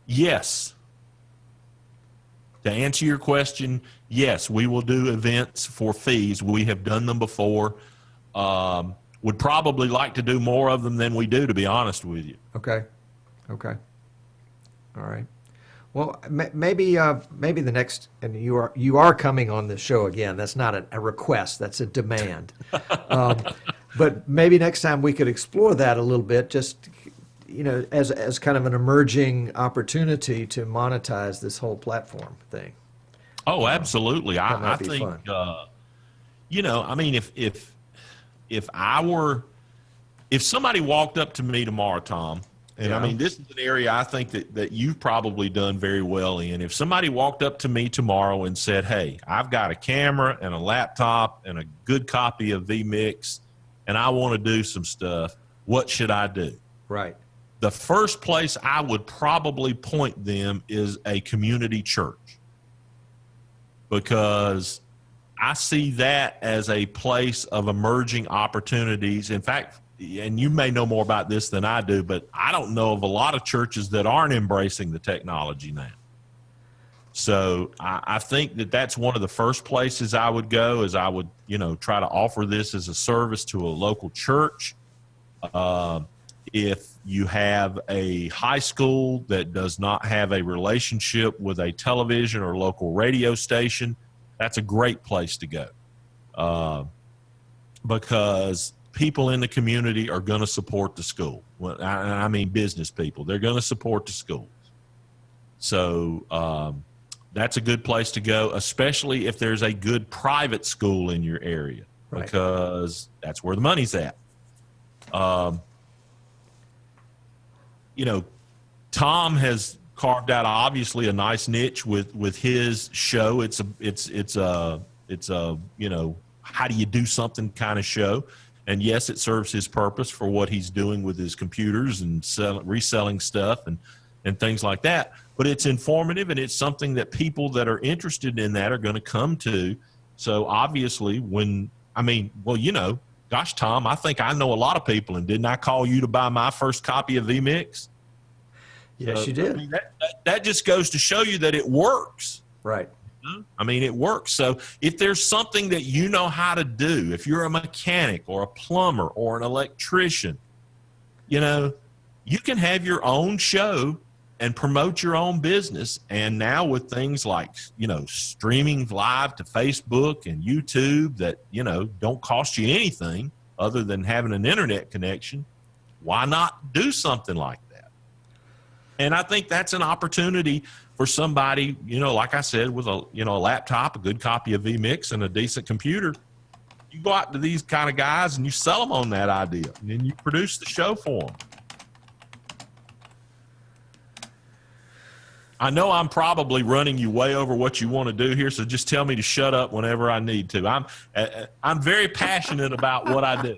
Yes. To answer your question, yes, we will do events for fees. We have done them before. Would probably like to do more of them than we do, to be honest with you. Okay. All right. Well, maybe the next, and you are coming on the show again. That's not a request. That's a demand. But maybe next time we could explore that a little bit. Just as kind of an emerging opportunity to monetize this whole platform thing. Oh, absolutely. That might I be think, fun. I mean, if somebody walked up to me tomorrow, Tom, and I Yeah. mean, this is an area I think that you've probably done very well in. If somebody walked up to me tomorrow and said, hey, I've got a camera and a laptop and a good copy of vMix, and I want to do some stuff, what should I do? Right. The first place I would probably point them is a community church, because I see that as a place of emerging opportunities. In fact, and you may know more about this than I do, but I don't know of a lot of churches that aren't embracing the technology now. So I think that's one of the first places I would go, is I would, try to offer this as a service to a local church. If you have a high school that does not have a relationship with a television or local radio station, that's a great place to go, because people in the community are going to support the school. Well, I mean business people. They're going to support the schools. So that's a good place to go, especially if there's a good private school in your area, Right. because that's where the money's at. Tom has carved out obviously a nice niche with his show. It's a how do you do something kind of show. And yes, it serves his purpose for what he's doing with his computers and reselling stuff and things like that. But it's informative, and it's something that people that are interested in that are going to come to. So obviously gosh, Tom, I think I know a lot of people, and didn't I call you to buy my first copy of vMix? Yes, you did. I mean, that just goes to show you that it works. Right. I mean, it works. So if there's something that you know how to do, if you're a mechanic or a plumber or an electrician, you can have your own show and promote your own business. And now with things like, streaming live to Facebook and YouTube that, don't cost you anything other than having an internet connection, why not do something like that? And I think that's an opportunity for somebody, like I said, with a laptop, a good copy of vMix, and a decent computer. You go out to these kind of guys and you sell them on that idea, and then you produce the show for them. I know I'm probably running you way over what you want to do here, so just tell me to shut up whenever I need to. I'm very passionate about what I do.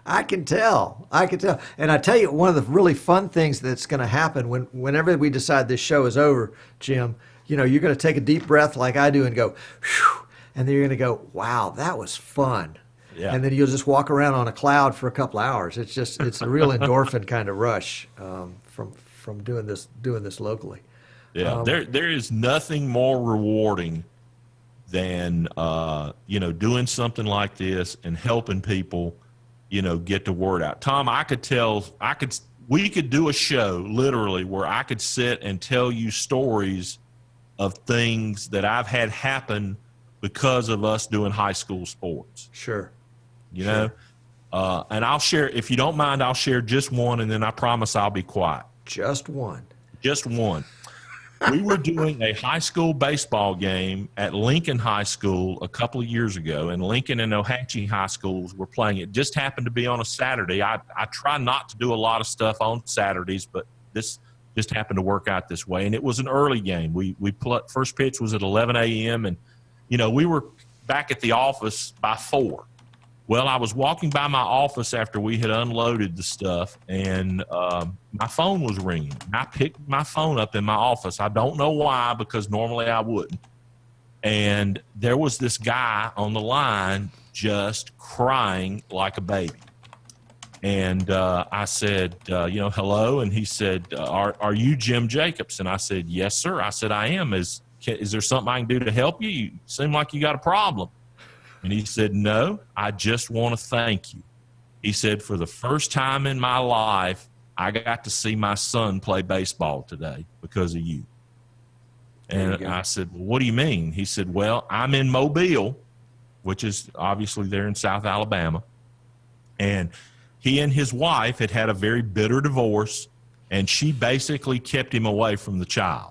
I can tell. And I tell you, one of the really fun things that's going to happen whenever we decide this show is over, Jim, you're going to take a deep breath like I do and go, whew, and then you're going to go, wow, that was fun. Yeah. And then you'll just walk around on a cloud for a couple hours. It's a real endorphin kind of rush from doing this locally. Yeah, there is nothing more rewarding than doing something like this and helping people get the word out. Tom, we could do a show literally where I could sit and tell you stories of things that I've had happen because of us doing high school sports. Sure. And I'll share, if you don't mind, I'll share just one, and then I promise I'll be quiet. Just one. Just one. We were doing a high school baseball game at Lincoln High School a couple of years ago, and Lincoln and Ohatchee High Schools were playing. It just happened to be on a Saturday. I try not to do a lot of stuff on Saturdays, but this just happened to work out this way. And it was an early game. First pitch was at 11 a.m., and, we were back at the office by 4. Well, I was walking by my office after we had unloaded the stuff, and my phone was ringing. I picked my phone up in my office. I don't know why, because normally I wouldn't. And there was this guy on the line just crying like a baby. And I said, hello. And he said, are you Jim Jacobs? And I said, yes, sir. I said, I am. Is there something I can do to help you? You seem like you got a problem. And he said, no, I just want to thank you. He said, for the first time in my life, I got to see my son play baseball today because of you. And I said, well, what do you mean? He said, well, I'm in Mobile, which is obviously there in South Alabama. And he and his wife had had a very bitter divorce, and she basically kept him away from the child.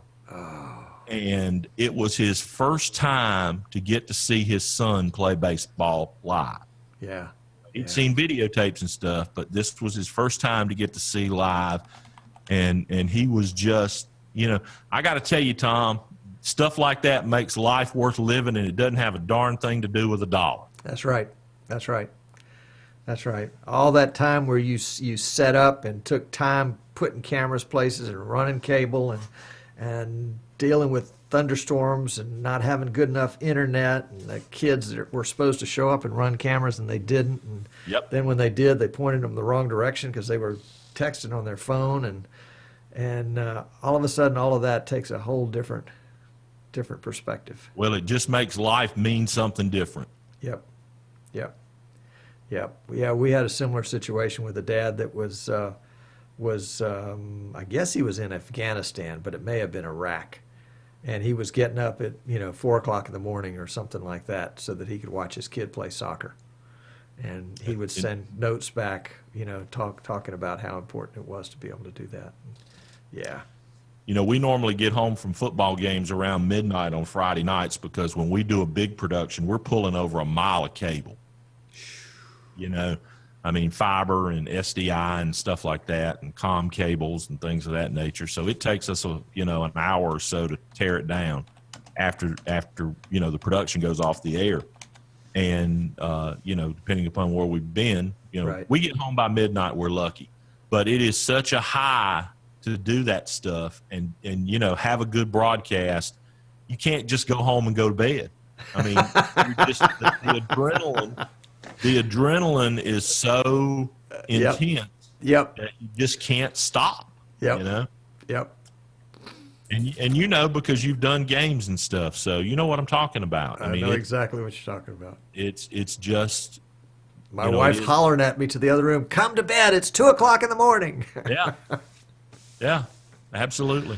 And it was his first time to get to see his son play baseball live. Yeah. He'd seen videotapes and stuff, but this was his first time to get to see live. And he was just, you know, I got to tell you, Tom, stuff like that makes life worth living, and it doesn't have a darn thing to do with a dollar. That's right. That's right. That's right. All that time where you set up and took time putting cameras places and running cable and dealing with thunderstorms and not having good enough internet, and the kids that were supposed to show up and run cameras and they didn't. And then when they did, they pointed them the wrong direction because they were texting on their phone, and all of a sudden all of that takes a whole different perspective. Well, it just makes life mean something different. Yep. Yeah, we had a similar situation with a dad that was I guess he was in Afghanistan, but it may have been Iraq. And he was getting up at 4 o'clock in the morning or something like that so that he could watch his kid play soccer. And he would send notes back, talking about how important it was to be able to do that. Yeah. You know, we normally get home from football games around midnight on Friday nights because when we do a big production, we're pulling over a mile of cable. You know, I mean, fiber and SDI and stuff like that, and comm cables and things of that nature. So it takes us an hour or so to tear it down after the production goes off the air. And depending upon where we've been, Right. We get home by midnight, we're lucky. But it is such a high to do that stuff and have a good broadcast. You can't just go home and go to bed. I mean, you're just the adrenaline is so intense that you just can't stop. Yep. And because you've done games and stuff, so you know what I'm talking about. I know exactly what you're talking about. It's just my wife's hollering at me to the other room, come to bed, it's 2 o'clock in the morning. Yeah, absolutely.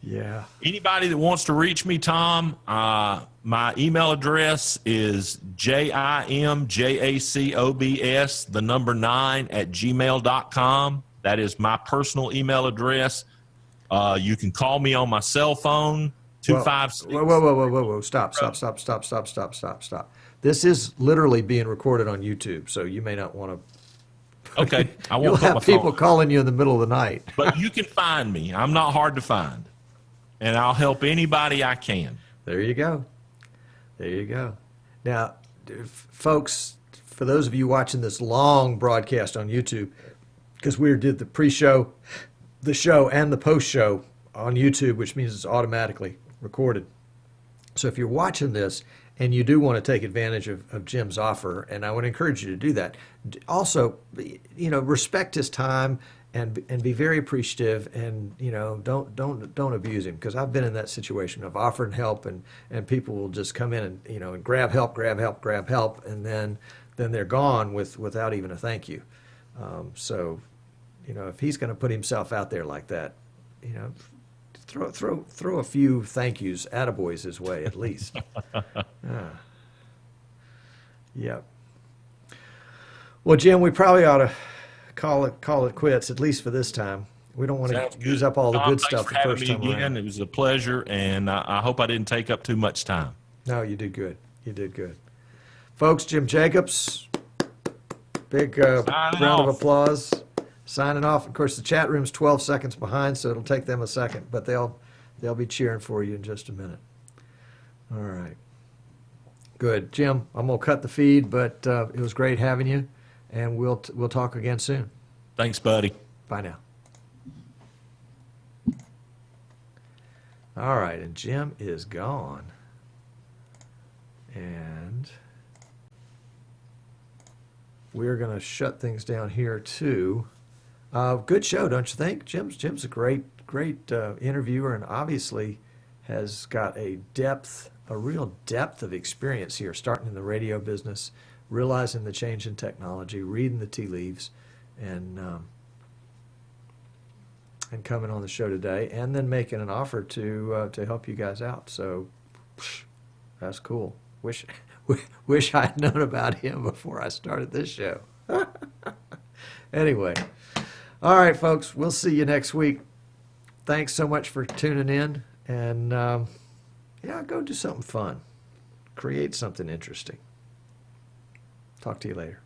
Yeah. Anybody that wants to reach me, Tom, my email address is jimjacobs9@gmail.com. That is my personal email address. You can call me on my cell phone, 256. Whoa. Stop. This is literally being recorded on YouTube, so you may not want to. Okay. I won't You'll put my have people phone. calling you in the middle of the night. But you can find me. I'm not hard to find. And I'll help anybody I can. There you go. Now, folks, for those of you watching this long broadcast on YouTube, because we did the pre-show, the show, and the post-show on YouTube, which means it's automatically recorded. So if you're watching this and you do want to take advantage of Jim's offer, and I would encourage you to do that, also, respect his time and be very appreciative, and don't abuse him, because I've been in that situation of offering help and people will just come in and grab help, and then they're gone without even a thank you. So if he's going to put himself out there like that, throw a few thank yous, attaboys his way at least. Yep. Well, Jim, we probably ought to call it quits, at least for this time. We don't want to use up all the good stuff the first time around. It was a pleasure, and I hope I didn't take up too much time. No, you did good. Folks, Jim Jacobs, big round of applause. Signing off. Of course, the chat room's 12 seconds behind, so it'll take them a second, but they'll be cheering for you in just a minute. All right. Good. Jim, I'm going to cut the feed, but it was great having you, and we'll talk again soon. Thanks, buddy. Bye now. All right, and Jim is gone. And we're going to shut things down here, too. Good show, don't you think? Jim's a great interviewer, and obviously has got a real depth of experience here, starting in the radio business, realizing the change in technology, reading the tea leaves, and coming on the show today, and then making an offer to help you guys out. So that's cool. Wish I'd known about him before I started this show. Anyway, all right, folks, we'll see you next week. Thanks so much for tuning in, and yeah, go do something fun. Create something interesting. Talk to you later.